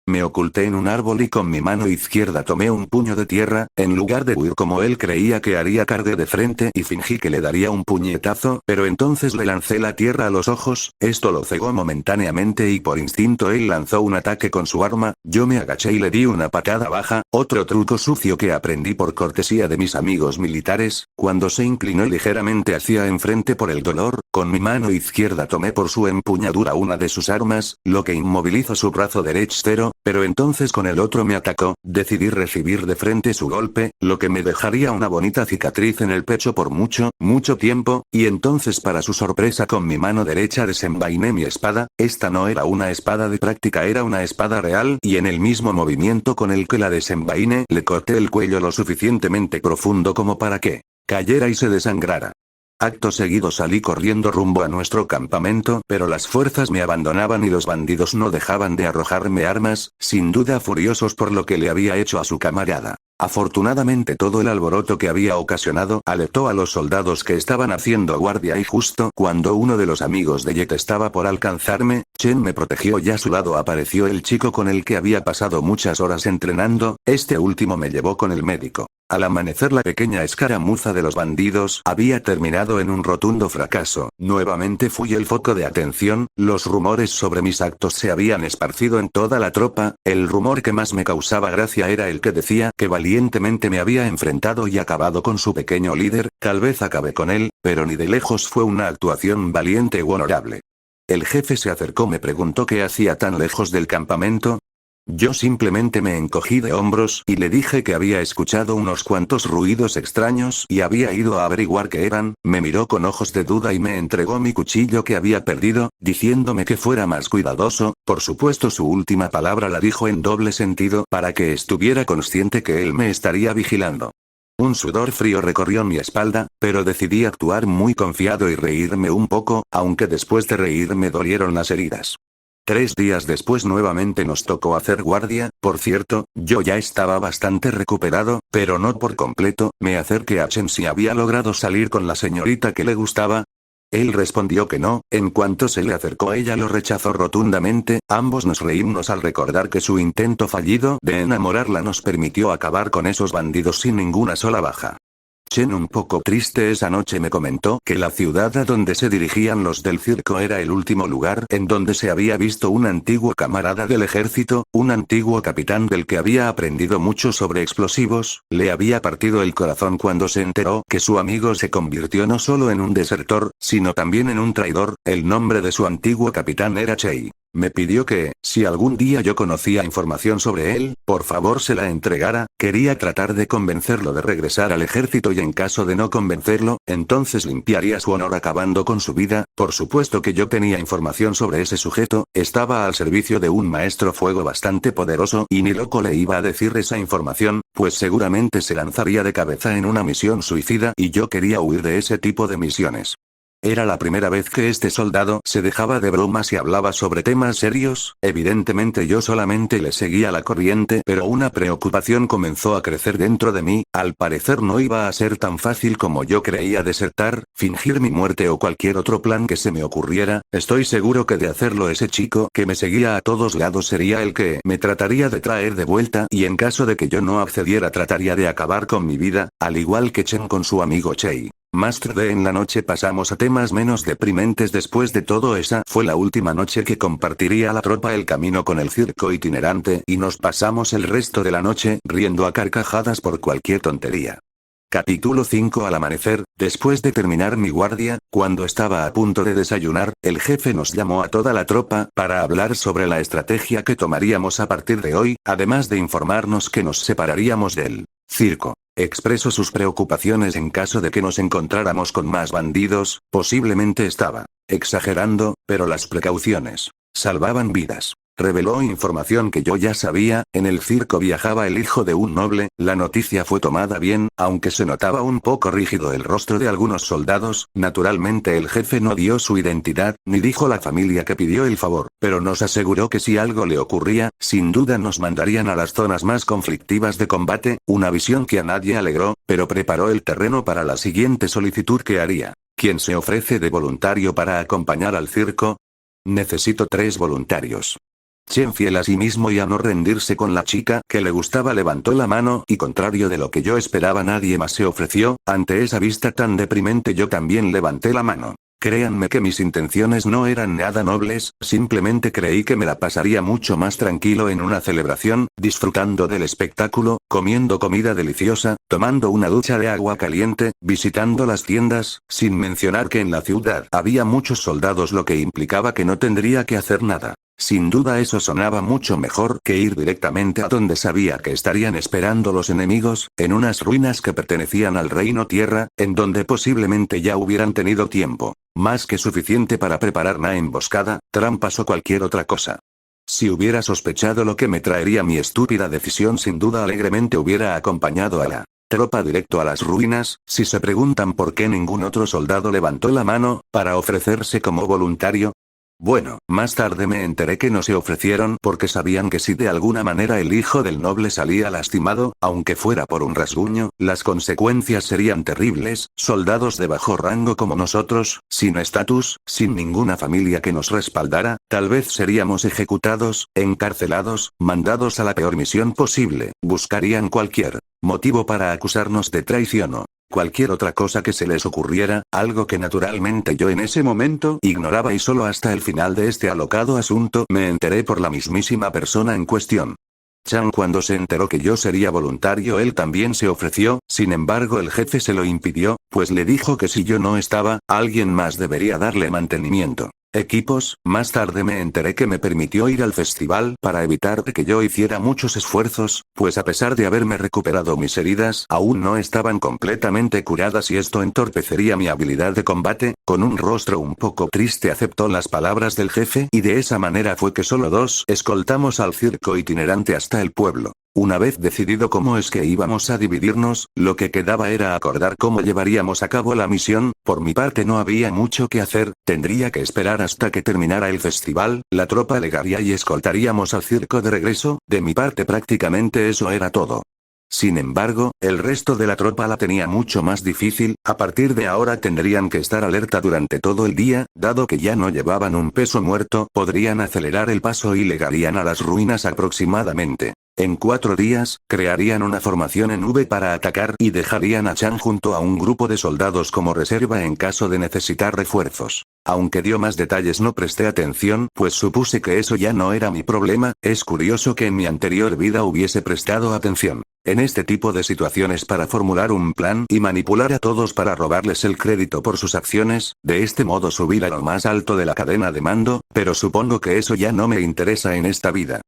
Me oculté en un árbol y con mi mano izquierda tomé un puño de tierra, en lugar de huir como él creía que haría cargué de frente y fingí que le daría un puñetazo, pero entonces le lancé la tierra a los ojos, esto lo cegó momentáneamente y por instinto él lanzó un ataque con su arma, yo me agaché y le di una patada baja, otro truco sucio que aprendí por cortesía de mis amigos militares, cuando se inclinó ligeramente hacia enfrente por el dolor, con mi mano izquierda tomé por su empuñadura una de sus armas, lo que inmovilizó su brazo derecho, pero entonces con el otro me atacó, decidí recibir de frente su golpe, lo que me dejaría una bonita cicatriz en el pecho por mucho, mucho tiempo, y entonces para su sorpresa con mi mano derecha desenvainé mi espada, esta no era una espada de práctica era una espada real y en el mismo movimiento con el que la desenvainé le corté el cuello lo suficientemente profundo como para que cayera y se desangrara. Acto seguido salí corriendo rumbo a nuestro campamento, pero las fuerzas me abandonaban y los bandidos no dejaban de arrojarme armas, sin duda furiosos por lo que le había hecho a su camarada. Afortunadamente todo el alboroto que había ocasionado alertó a los soldados que estaban haciendo guardia y justo cuando uno de los amigos de Jet estaba por alcanzarme, Chen me protegió y a su lado apareció el chico con el que había pasado muchas horas entrenando, este último me llevó con el médico. Al amanecer la pequeña escaramuza de los bandidos había terminado en un rotundo fracaso, nuevamente fui el foco de atención, los rumores sobre mis actos se habían esparcido en toda la tropa, el rumor que más me causaba gracia era el que decía que valientemente me había enfrentado y acabado con su pequeño líder, tal vez acabé con él, pero ni de lejos fue una actuación valiente u honorable. El jefe se acercó me preguntó qué hacía tan lejos del campamento. Yo simplemente me encogí de hombros y le dije que había escuchado unos cuantos ruidos extraños y había ido a averiguar qué eran, me miró con ojos de duda y me entregó mi cuchillo que había perdido, diciéndome que fuera más cuidadoso, por supuesto su última palabra la dijo en doble sentido para que estuviera consciente que él me estaría vigilando. Un sudor frío recorrió mi espalda, pero decidí actuar muy confiado y reírme un poco, aunque después de reír me dolieron las heridas. 3 días después nuevamente nos tocó hacer guardia, por cierto, yo ya estaba bastante recuperado, pero no por completo, me acerqué a Chen si había logrado salir con la señorita que le gustaba. Él respondió que no, en cuanto se le acercó ella lo rechazó rotundamente, ambos nos reímos al recordar que su intento fallido de enamorarla nos permitió acabar con esos bandidos sin ninguna sola baja. Chen un poco triste esa noche me comentó que la ciudad a donde se dirigían los del circo era el último lugar en donde se había visto un antiguo camarada del ejército, un antiguo capitán del que había aprendido mucho sobre explosivos, le había partido el corazón cuando se enteró que su amigo se convirtió no solo en un desertor, sino también en un traidor, el nombre de su antiguo capitán era Chei. Me pidió que, si algún día yo conocía información sobre él, por favor se la entregara, quería tratar de convencerlo de regresar al ejército y en caso de no convencerlo, entonces limpiaría su honor acabando con su vida, por supuesto que yo tenía información sobre ese sujeto, estaba al servicio de un maestro fuego bastante poderoso y ni loco le iba a decir esa información, pues seguramente se lanzaría de cabeza en una misión suicida y yo quería huir de ese tipo de misiones. Era la primera vez que este soldado se dejaba de bromas y hablaba sobre temas serios, evidentemente yo solamente le seguía la corriente pero una preocupación comenzó a crecer dentro de mí, al parecer no iba a ser tan fácil como yo creía desertar, fingir mi muerte o cualquier otro plan que se me ocurriera, estoy seguro que de hacerlo ese chico que me seguía a todos lados sería el que me trataría de traer de vuelta y en caso de que yo no accediera trataría de acabar con mi vida, al igual que Chen con su amigo Chei. Más tarde en la noche pasamos a temas menos deprimentes después de todo esa fue la última noche que compartiría la tropa el camino con el circo itinerante y nos pasamos el resto de la noche riendo a carcajadas por cualquier tontería. Capítulo 5 Al amanecer, después de terminar mi guardia, cuando estaba a punto de desayunar, el jefe nos llamó a toda la tropa para hablar sobre la estrategia que tomaríamos a partir de hoy, además de informarnos que nos separaríamos del circo. Expresó sus preocupaciones en caso de que nos encontráramos con más bandidos, posiblemente estaba exagerando, pero las precauciones salvaban vidas. Reveló información que yo ya sabía: en el circo viajaba el hijo de un noble. La noticia fue tomada bien, aunque se notaba un poco rígido el rostro de algunos soldados. Naturalmente el jefe no dio su identidad, ni dijo la familia que pidió el favor, pero nos aseguró que si algo le ocurría, sin duda nos mandarían a las zonas más conflictivas de combate, una visión que a nadie alegró, pero preparó el terreno para la siguiente solicitud que haría. ¿Quién se ofrece de voluntario para acompañar al circo? Necesito 3 voluntarios. Chen, fiel a sí mismo y a no rendirse con la chica que le gustaba, levantó la mano y, contrario de lo que yo esperaba, nadie más se ofreció. Ante esa vista tan deprimente yo también levanté la mano. Créanme que mis intenciones no eran nada nobles, simplemente creí que me la pasaría mucho más tranquilo en una celebración, disfrutando del espectáculo, comiendo comida deliciosa, tomando una ducha de agua caliente, visitando las tiendas, sin mencionar que en la ciudad había muchos soldados, lo que implicaba que no tendría que hacer nada. Sin duda eso sonaba mucho mejor que ir directamente a donde sabía que estarían esperando los enemigos, en unas ruinas que pertenecían al Reino Tierra, en donde posiblemente ya hubieran tenido tiempo más que suficiente para preparar una emboscada, trampas o cualquier otra cosa. Si hubiera sospechado lo que me traería mi estúpida decisión, sin duda alegremente hubiera acompañado a la tropa directo a las ruinas. Si se preguntan por qué ningún otro soldado levantó la mano para ofrecerse como voluntario, bueno, más tarde me enteré que no se ofrecieron porque sabían que si de alguna manera el hijo del noble salía lastimado, aunque fuera por un rasguño, las consecuencias serían terribles. Soldados de bajo rango como nosotros, sin estatus, sin ninguna familia que nos respaldara, tal vez seríamos ejecutados, encarcelados, mandados a la peor misión posible. Buscarían cualquier motivo para acusarnos de traición o cualquier otra cosa que se les ocurriera, algo que naturalmente yo en ese momento ignoraba, y solo hasta el final de este alocado asunto me enteré por la mismísima persona en cuestión. Chan, cuando se enteró que yo sería voluntario, él también se ofreció. Sin embargo el jefe se lo impidió, pues le dijo que si yo no estaba, alguien más debería darle mantenimiento. Equipos. Más tarde me enteré que me permitió ir al festival para evitar que yo hiciera muchos esfuerzos, pues a pesar de haberme recuperado mis heridas, aún no estaban completamente curadas y esto entorpecería mi habilidad de combate. Con un rostro un poco triste aceptó las palabras del jefe, y de esa manera fue que solo 2 escoltamos al circo itinerante hasta el pueblo. Una vez decidido cómo es que íbamos a dividirnos, lo que quedaba era acordar cómo llevaríamos a cabo la misión. Por mi parte no había mucho que hacer, tendría que esperar hasta que terminara el festival, la tropa llegaría y escoltaríamos al circo de regreso. De mi parte prácticamente eso era todo. Sin embargo, el resto de la tropa la tenía mucho más difícil. A partir de ahora tendrían que estar alerta durante todo el día, dado que ya no llevaban un peso muerto, podrían acelerar el paso y llegarían a las ruinas aproximadamente en 4 días. Crearían una formación en V para atacar y dejarían a Chan junto a un grupo de soldados como reserva en caso de necesitar refuerzos. Aunque dio más detalles no presté atención, pues supuse que eso ya no era mi problema. Es curioso que en mi anterior vida hubiese prestado atención en este tipo de situaciones para formular un plan y manipular a todos para robarles el crédito por sus acciones, de este modo subir a lo más alto de la cadena de mando, pero supongo que eso ya no me interesa en esta vida.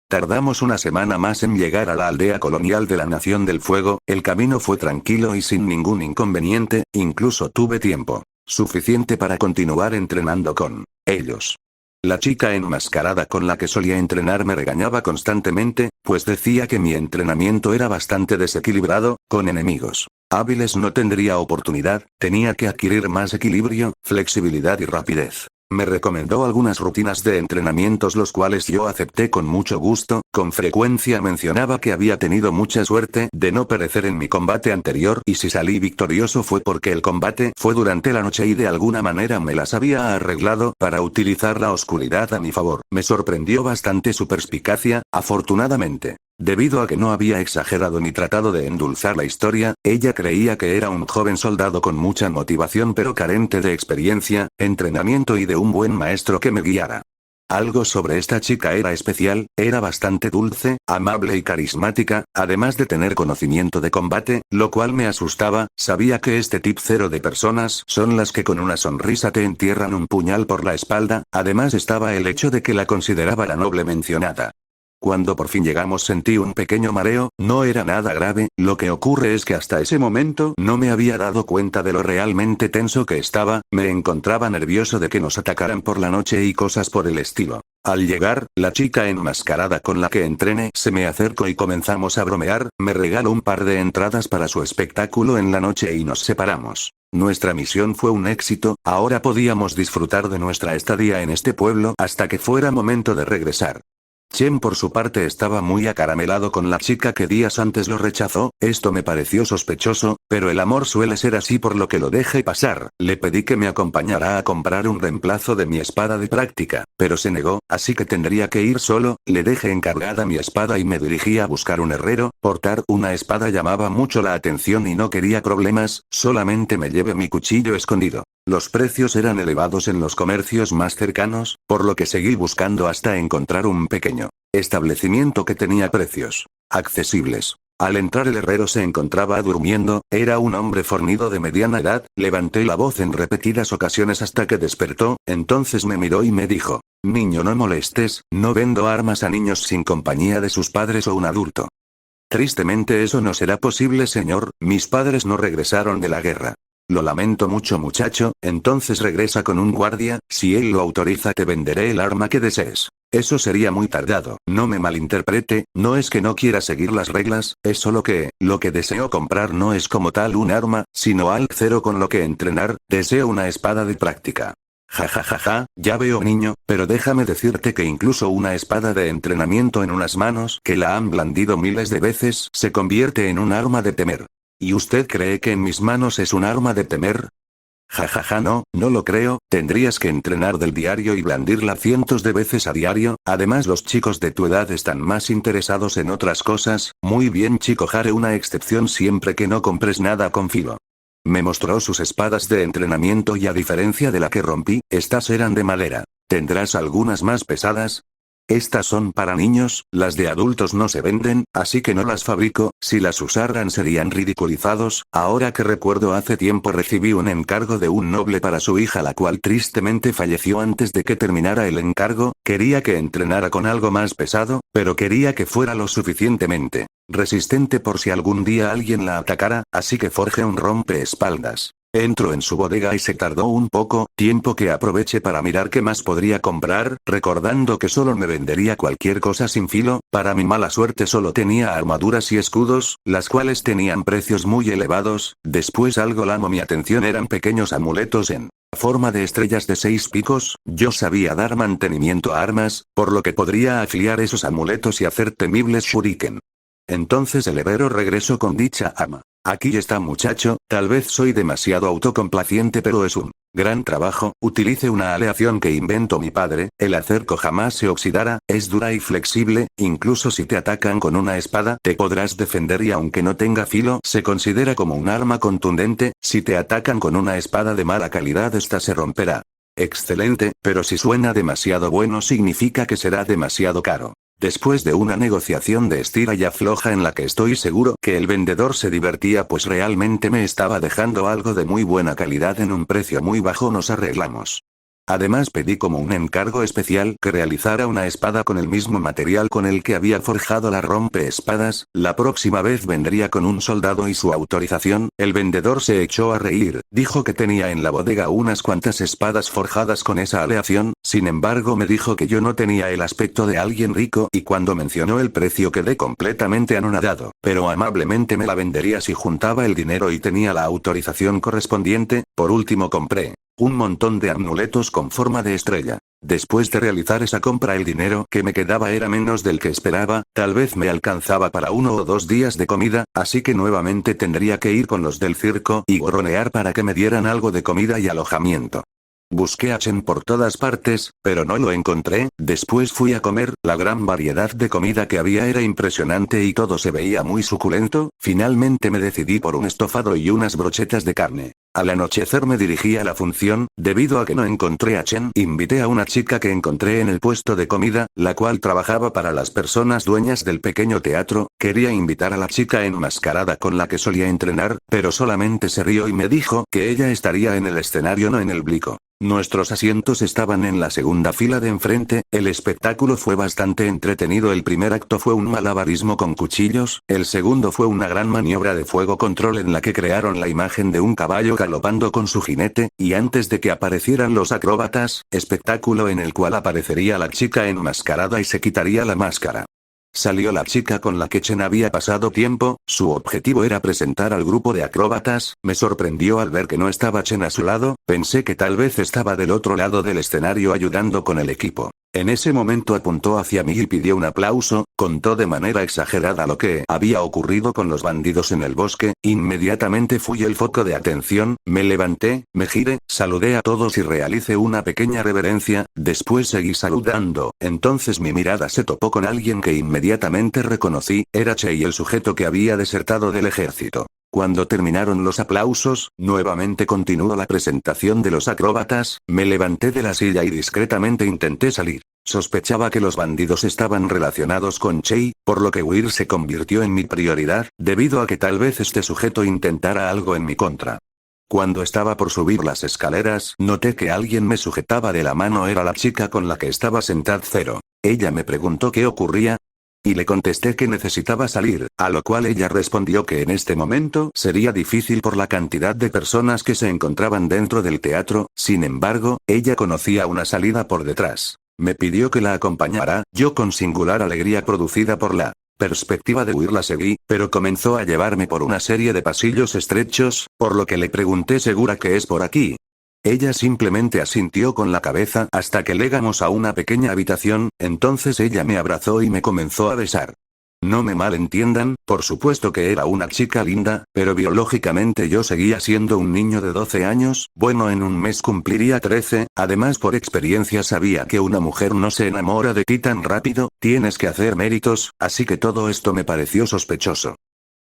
Tardamos una semana más en llegar a la aldea colonial de la Nación del Fuego. El camino fue tranquilo y sin ningún inconveniente, incluso tuve tiempo suficiente para continuar entrenando con ellos. La chica enmascarada con la que solía entrenar me regañaba constantemente, pues decía que mi entrenamiento era bastante desequilibrado. Con enemigos hábiles no tendría oportunidad, tenía que adquirir más equilibrio, flexibilidad y rapidez. Me recomendó algunas rutinas de entrenamientos, los cuales yo acepté con mucho gusto. Con frecuencia mencionaba que había tenido mucha suerte de no perecer en mi combate anterior, y si salí victorioso fue porque el combate fue durante la noche y de alguna manera me las había arreglado para utilizar la oscuridad a mi favor. Me sorprendió bastante su perspicacia. Afortunadamente, debido a que no había exagerado ni tratado de endulzar la historia, ella creía que era un joven soldado con mucha motivación pero carente de experiencia, entrenamiento y de un buen maestro que me guiara. Algo sobre esta chica era especial: era bastante dulce, amable y carismática, además de tener conocimiento de combate, lo cual me asustaba. Sabía que este tipo 0 de personas son las que con una sonrisa te entierran un puñal por la espalda. Además estaba el hecho de que la consideraba la noble mencionada. Cuando por fin llegamos sentí un pequeño mareo. No era nada grave, lo que ocurre es que hasta ese momento no me había dado cuenta de lo realmente tenso que estaba. Me encontraba nervioso de que nos atacaran por la noche y cosas por el estilo. Al llegar, la chica enmascarada con la que entrené se me acercó y comenzamos a bromear, me regaló un par de entradas para su espectáculo en la noche y nos separamos. Nuestra misión fue un éxito, ahora podíamos disfrutar de nuestra estadía en este pueblo hasta que fuera momento de regresar. Chen por su parte estaba muy acaramelado con la chica que días antes lo rechazó, esto me pareció sospechoso, pero el amor suele ser así por lo que lo dejé pasar. Le pedí que me acompañara a comprar un reemplazo de mi espada de práctica, pero se negó, así que tendría que ir solo, le dejé encargada mi espada y me dirigí a buscar un herrero. Portar una espada llamaba mucho la atención y no quería problemas, solamente me llevé mi cuchillo escondido. Los precios eran elevados en los comercios más cercanos, por lo que seguí buscando hasta encontrar un pequeño establecimiento que tenía precios accesibles. Al entrar el herrero se encontraba durmiendo, era un hombre fornido de mediana edad, levanté la voz en repetidas ocasiones hasta que despertó, entonces me miró y me dijo: niño, no molestes, no vendo armas a niños sin compañía de sus padres o un adulto. Tristemente eso no será posible, señor, mis padres no regresaron de la guerra. Lo lamento mucho, muchacho, entonces regresa con un guardia, si él lo autoriza te venderé el arma que desees. Eso sería muy tardado, no me malinterprete, no es que no quiera seguir las reglas, es solo que, lo que deseo comprar no es como tal un arma, sino algo cero con lo que entrenar, deseo una espada de práctica. Ja ja ja ja, ya veo, niño, pero déjame decirte que incluso una espada de entrenamiento en unas manos que la han blandido miles de veces se convierte en un arma de temer. ¿Y usted cree que en mis manos es un arma de temer? Jajaja, no, no lo creo, tendrías que entrenar del diario y blandirla cientos de veces a diario, además los chicos de tu edad están más interesados en otras cosas. Muy bien, chico, haré una excepción siempre que no compres nada con filo. Me mostró sus espadas de entrenamiento y a diferencia de la que rompí, estas eran de madera. ¿Tendrás algunas más pesadas? Estas son para niños, las de adultos no se venden, así que no las fabrico, si las usaran serían ridiculizados. Ahora que recuerdo, hace tiempo recibí un encargo de un noble para su hija, la cual tristemente falleció antes de que terminara el encargo. Quería que entrenara con algo más pesado, pero quería que fuera lo suficientemente resistente por si algún día alguien la atacara, así que forjé un rompeespaldas. Entró en su bodega y se tardó un poco, tiempo que aproveché para mirar qué más podría comprar, recordando que solo me vendería cualquier cosa sin filo. Para mi mala suerte solo tenía armaduras y escudos, las cuales tenían precios muy elevados. Después algo llamó mi atención, eran pequeños amuletos en forma de estrellas de 6 picos. Yo sabía dar mantenimiento a armas, por lo que podría afiliar esos amuletos y hacer temibles shuriken. Entonces el herrero regresó con dicha arma. Aquí está, muchacho, tal vez soy demasiado autocomplaciente, pero es un gran trabajo. Utilice una aleación que inventó mi padre, el acerco jamás se oxidará, es dura y flexible, incluso si te atacan con una espada te podrás defender y aunque no tenga filo se considera como un arma contundente. Si te atacan con una espada de mala calidad esta se romperá. Excelente, pero si suena demasiado bueno significa que será demasiado caro. Después de una negociación de estira y afloja en la que estoy seguro que el vendedor se divertía pues realmente me estaba dejando algo de muy buena calidad en un precio muy bajo, nos arreglamos. Además pedí como un encargo especial que realizara una espada con el mismo material con el que había forjado la rompeespadas. La próxima vez vendría con un soldado y su autorización. El vendedor se echó a reír, dijo que tenía en la bodega unas cuantas espadas forjadas con esa aleación, sin embargo me dijo que yo no tenía el aspecto de alguien rico y cuando mencionó el precio quedé completamente anonadado, pero amablemente me la vendería si juntaba el dinero y tenía la autorización correspondiente. Por último compré un montón de amuletos con forma de estrella. Después de realizar esa compra el dinero que me quedaba era menos del que esperaba, tal vez me alcanzaba para 1 o 2 días de comida, así que nuevamente tendría que ir con los del circo y gorronear para que me dieran algo de comida y alojamiento. Busqué a Chen por todas partes, pero no lo encontré. Después fui a comer, la gran variedad de comida que había era impresionante y todo se veía muy suculento. Finalmente me decidí por un estofado y unas brochetas de carne. Al anochecer me dirigí a la función, debido a que no encontré a Chen, invité a una chica que encontré en el puesto de comida, la cual trabajaba para las personas dueñas del pequeño teatro. Quería invitar a la chica enmascarada con la que solía entrenar, pero solamente se rió y me dijo que ella estaría en el escenario, no en el blico. Nuestros asientos estaban en la segunda fila de enfrente, el espectáculo fue bastante entretenido. El primer acto fue un malabarismo con cuchillos, el segundo fue una gran maniobra de fuego control en la que crearon la imagen de un caballo galopando con su jinete, y antes de que aparecieran los acróbatas, espectáculo en el cual aparecería la chica enmascarada y se quitaría la máscara. Salió la chica con la que Chen había pasado tiempo, su objetivo era presentar al grupo de acróbatas, me sorprendió al ver que no estaba Chen a su lado, pensé que tal vez estaba del otro lado del escenario ayudando con el equipo. En ese momento apuntó hacia mí y pidió un aplauso, contó de manera exagerada lo que había ocurrido con los bandidos en el bosque, inmediatamente fui el foco de atención, me levanté, me giré, saludé a todos y realicé una pequeña reverencia, después seguí saludando, entonces mi mirada se topó con alguien que inmediatamente reconocí, era Chei, el sujeto que había desertado del ejército. Cuando terminaron los aplausos, nuevamente continuó la presentación de los acróbatas, me levanté de la silla y discretamente intenté salir. Sospechaba que los bandidos estaban relacionados con Chei, por lo que huir se convirtió en mi prioridad, debido a que tal vez este sujeto intentara algo en mi contra. Cuando estaba por subir las escaleras, noté que alguien me sujetaba de la mano, era la chica con la que estaba sentada Zero. Ella me preguntó qué ocurría, y le contesté que necesitaba salir, a lo cual ella respondió que en este momento sería difícil por la cantidad de personas que se encontraban dentro del teatro, sin embargo, ella conocía una salida por detrás. Me pidió que la acompañara, yo con singular alegría producida por la perspectiva de huir la seguí, pero comenzó a llevarme por una serie de pasillos estrechos, por lo que le pregunté ¿segura que es por aquí? Ella simplemente asintió con la cabeza hasta que llegamos a una pequeña habitación, entonces ella me abrazó y me comenzó a besar. No me malentiendan, por supuesto que era una chica linda, pero biológicamente yo seguía siendo un niño de 12 años, bueno, en un mes cumpliría 13, además por experiencia sabía que una mujer no se enamora de ti tan rápido, tienes que hacer méritos, así que todo esto me pareció sospechoso.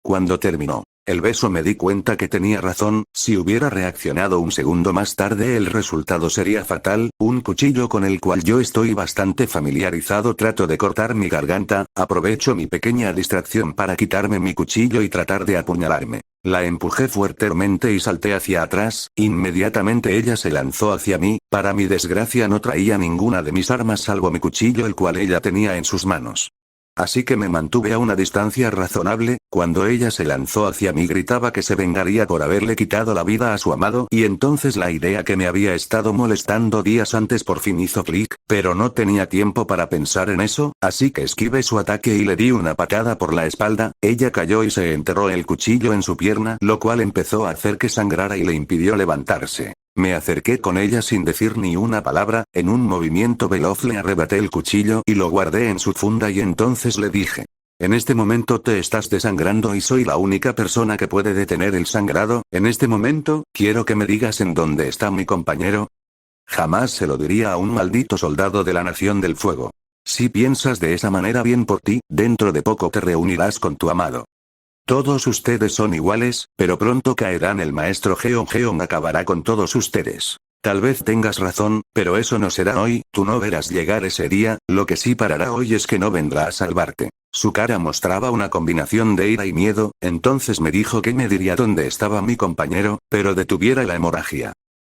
Cuando terminó el beso me di cuenta que tenía razón, si hubiera reaccionado un segundo más tarde el resultado sería fatal, un cuchillo con el cual yo estoy bastante familiarizado, trato de cortar mi garganta, aprovecho mi pequeña distracción para quitarme mi cuchillo y tratar de apuñalarme. La empujé fuertemente y salté hacia atrás, inmediatamente ella se lanzó hacia mí, para mi desgracia no traía ninguna de mis armas salvo mi cuchillo el cual ella tenía en sus manos. Así que me mantuve a una distancia razonable, cuando ella se lanzó hacia mí gritaba que se vengaría por haberle quitado la vida a su amado y entonces la idea que me había estado molestando días antes por fin hizo clic, pero no tenía tiempo para pensar en eso, así que esquivé su ataque y le di una patada por la espalda, ella cayó y se enterró el cuchillo en su pierna, lo cual empezó a hacer que sangrara y le impidió levantarse. Me acerqué con ella sin decir ni una palabra, en un movimiento veloz le arrebaté el cuchillo y lo guardé en su funda y entonces le dije. En este momento te estás desangrando y soy la única persona que puede detener el sangrado, en este momento, quiero que me digas en dónde está mi compañero. Jamás se lo diría a un maldito soldado de la Nación del Fuego. Si piensas de esa manera bien por ti, dentro de poco te reunirás con tu amado. Todos ustedes son iguales, pero pronto caerán, el maestro Geon acabará con todos ustedes. Tal vez tengas razón, pero eso no será hoy, tú no verás llegar ese día, lo que sí parará hoy es que no vendrá a salvarte. Su cara mostraba una combinación de ira y miedo, entonces me dijo que me diría dónde estaba mi compañero, pero detuviera la hemorragia.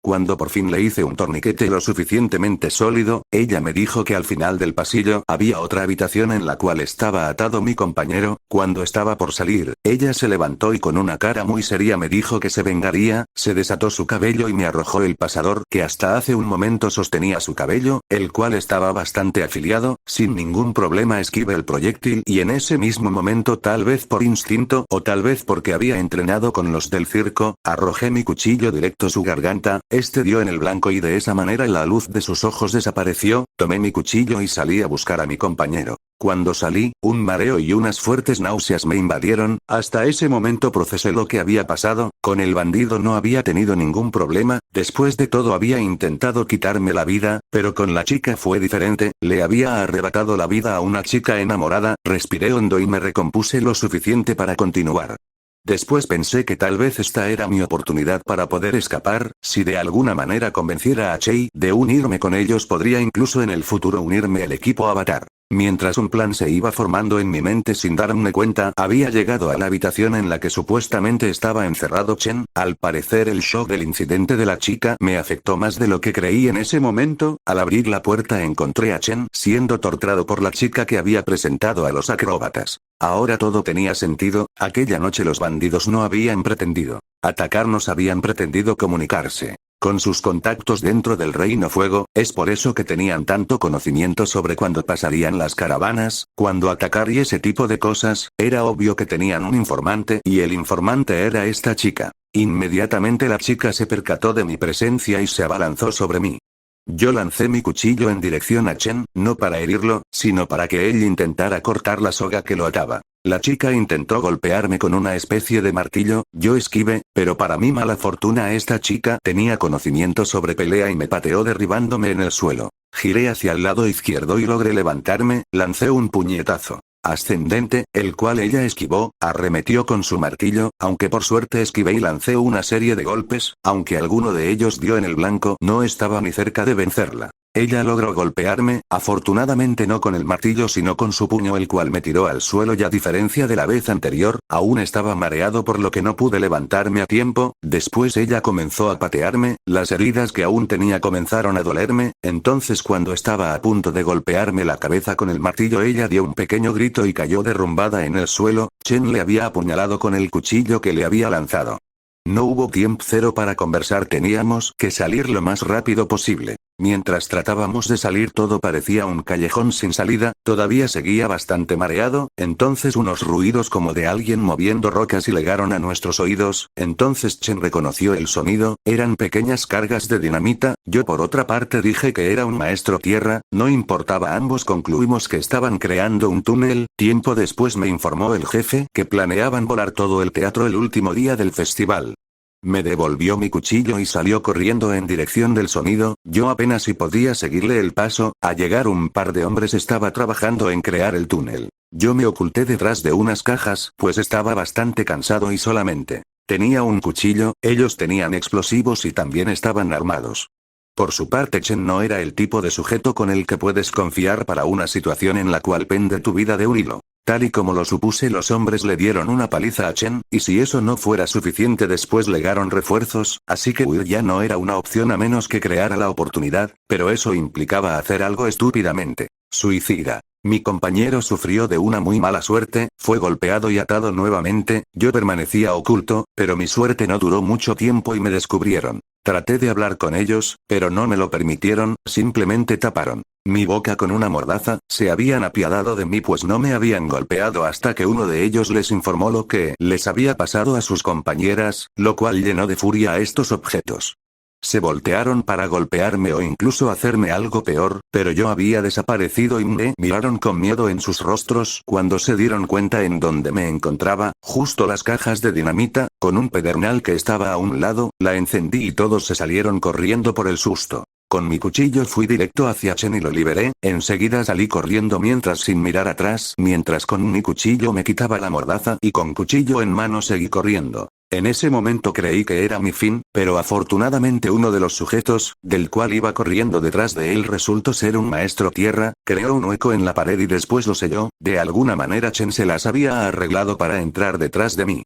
Cuando por fin le hice un torniquete lo suficientemente sólido, ella me dijo que al final del pasillo había otra habitación en la cual estaba atado mi compañero. Cuando estaba por salir, ella se levantó y con una cara muy seria me dijo que se vengaría, se desató su cabello y me arrojó el pasador que hasta hace un momento sostenía su cabello, el cual estaba bastante afiliado, sin ningún problema esquivé el proyectil y en ese mismo momento, tal vez por instinto o tal vez porque había entrenado con los del circo, arrojé mi cuchillo directo a su garganta. Este dio en el blanco y de esa manera la luz de sus ojos desapareció, tomé mi cuchillo y salí a buscar a mi compañero. Cuando salí, un mareo y unas fuertes náuseas me invadieron, hasta ese momento procesé lo que había pasado, con el bandido no había tenido ningún problema, después de todo había intentado quitarme la vida, pero con la chica fue diferente, le había arrebatado la vida a una chica enamorada, respiré hondo y me recompuse lo suficiente para continuar. Después pensé que tal vez esta era mi oportunidad para poder escapar, si de alguna manera convenciera a Chei de unirme con ellos podría incluso en el futuro unirme al equipo Avatar. Mientras un plan se iba formando en mi mente sin darme cuenta, había llegado a la habitación en la que supuestamente estaba encerrado Chen. Al parecer el shock del incidente de la chica me afectó más de lo que creí en ese momento. Al abrir la puerta encontré a Chen siendo torturado por la chica que había presentado a los acróbatas. Ahora todo tenía sentido. Aquella noche los bandidos no habían pretendido atacarnos, habían pretendido comunicarse con sus contactos dentro del Reino Fuego. Es por eso que tenían tanto conocimiento sobre cuándo pasarían las caravanas, cuándo atacar y ese tipo de cosas. Era obvio que tenían un informante y el informante era esta chica. Inmediatamente la chica se percató de mi presencia y se abalanzó sobre mí. Yo lancé mi cuchillo en dirección a Chen, no para herirlo, sino para que él intentara cortar la soga que lo ataba. La chica intentó golpearme con una especie de martillo, yo esquivé, pero para mi mala fortuna esta chica tenía conocimiento sobre pelea y me pateó derribándome en el suelo. Giré hacia el lado izquierdo y logré levantarme, lancé un puñetazo ascendente, el cual ella esquivó, arremetió con su martillo, aunque por suerte esquivé y lancé una serie de golpes, aunque alguno de ellos dio en el blanco, no estaba ni cerca de vencerla. Ella logró golpearme, afortunadamente no con el martillo sino con su puño, el cual me tiró al suelo y a diferencia de la vez anterior, aún estaba mareado por lo que no pude levantarme a tiempo. Después ella comenzó a patearme, las heridas que aún tenía comenzaron a dolerme, entonces cuando estaba a punto de golpearme la cabeza con el martillo ella dio un pequeño grito y cayó derrumbada en el suelo. Chen le había apuñalado con el cuchillo que le había lanzado. No hubo tiempo cero para conversar, teníamos que salir lo más rápido posible. Mientras tratábamos de salir todo parecía un callejón sin salida, todavía seguía bastante mareado, entonces unos ruidos como de alguien moviendo rocas llegaron a nuestros oídos, entonces Chen reconoció el sonido, eran pequeñas cargas de dinamita. Yo por otra parte dije que era un maestro tierra, no importaba, ambos concluimos que estaban creando un túnel. Tiempo después me informó el jefe que planeaban volar todo el teatro el último día del festival. Me devolvió mi cuchillo y salió corriendo en dirección del sonido. Yo apenas si podía seguirle el paso. Al llegar un par de hombres estaba trabajando en crear el túnel. Yo me oculté detrás de unas cajas, pues estaba bastante cansado y solamente tenía un cuchillo. Ellos tenían explosivos y también estaban armados. Por su parte Chen no era el tipo de sujeto con el que puedes confiar para una situación en la cual pende tu vida de un hilo. Tal y como lo supuse, los hombres le dieron una paliza a Chen, y si eso no fuera suficiente después llegaron refuerzos, así que huir ya no era una opción a menos que creara la oportunidad, pero eso implicaba hacer algo estúpidamente suicida. Mi compañero sufrió de una muy mala suerte, fue golpeado y atado nuevamente. Yo permanecía oculto, pero mi suerte no duró mucho tiempo y me descubrieron. Traté de hablar con ellos, pero no me lo permitieron, simplemente taparon mi boca con una mordaza. Se habían apiadado de mí pues no me habían golpeado hasta que uno de ellos les informó lo que les había pasado a sus compañeras, lo cual llenó de furia a estos objetos. Se voltearon para golpearme o incluso hacerme algo peor, pero yo había desaparecido y me miraron con miedo en sus rostros cuando se dieron cuenta en dónde me encontraba, justo las cajas de dinamita, con un pedernal que estaba a un lado. La encendí y todos se salieron corriendo por el susto. Con mi cuchillo fui directo hacia Chen y lo liberé, enseguida salí corriendo mientras sin mirar atrás, mientras con mi cuchillo me quitaba la mordaza y con cuchillo en mano seguí corriendo. En ese momento creí que era mi fin, pero afortunadamente uno de los sujetos, del cual iba corriendo detrás de él resultó ser un maestro tierra, creó un hueco en la pared y después lo selló. De alguna manera Chen se las había arreglado para entrar detrás de mí.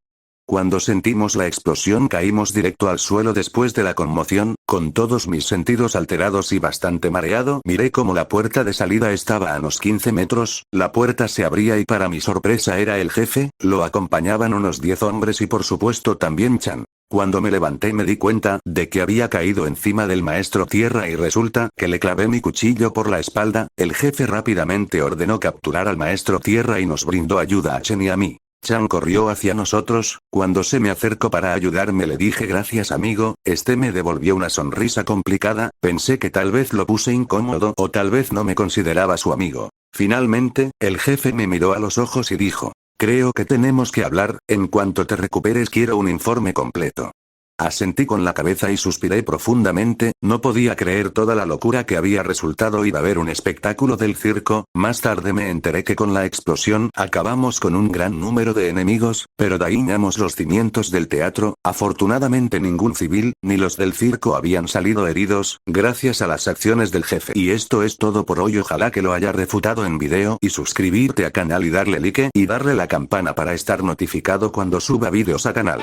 Cuando sentimos la explosión caímos directo al suelo después de la conmoción, con todos mis sentidos alterados y bastante mareado. Miré cómo la puerta de salida estaba a unos 15 metros, la puerta se abría y para mi sorpresa era el jefe, lo acompañaban unos 10 hombres y por supuesto también Chan. Cuando me levanté me di cuenta de que había caído encima del maestro tierra y resulta que le clavé mi cuchillo por la espalda. El jefe rápidamente ordenó capturar al maestro tierra y nos brindó ayuda a Chen y a mí. Chan corrió hacia nosotros, cuando se me acercó para ayudarme le dije gracias amigo, me devolvió una sonrisa complicada, pensé que tal vez lo puse incómodo o tal vez no me consideraba su amigo. Finalmente, el jefe me miró a los ojos y dijo, creo que tenemos que hablar, en cuanto te recuperes quiero un informe completo. Asentí con la cabeza y suspiré profundamente, no podía creer toda la locura que había resultado ir a ver un espectáculo del circo. Más tarde me enteré que con la explosión acabamos con un gran número de enemigos, pero dañamos los cimientos del teatro. Afortunadamente ningún civil, ni los del circo habían salido heridos, gracias a las acciones del jefe. Y esto es todo por hoy, ojalá que lo haya refutado en video y suscribirte a canal y darle like y darle la campana para estar notificado cuando suba vídeos a canal.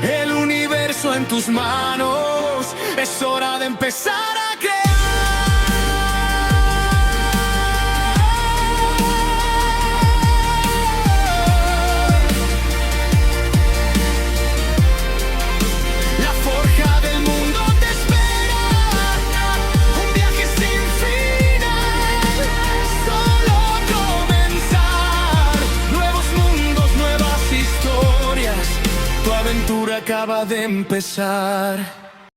El universo en tus manos, es hora de empezar a crear. La forja del mundo te espera, un viaje sin final, solo comenzar. Nuevos mundos, nuevas historias, tu aventura acaba de empezar.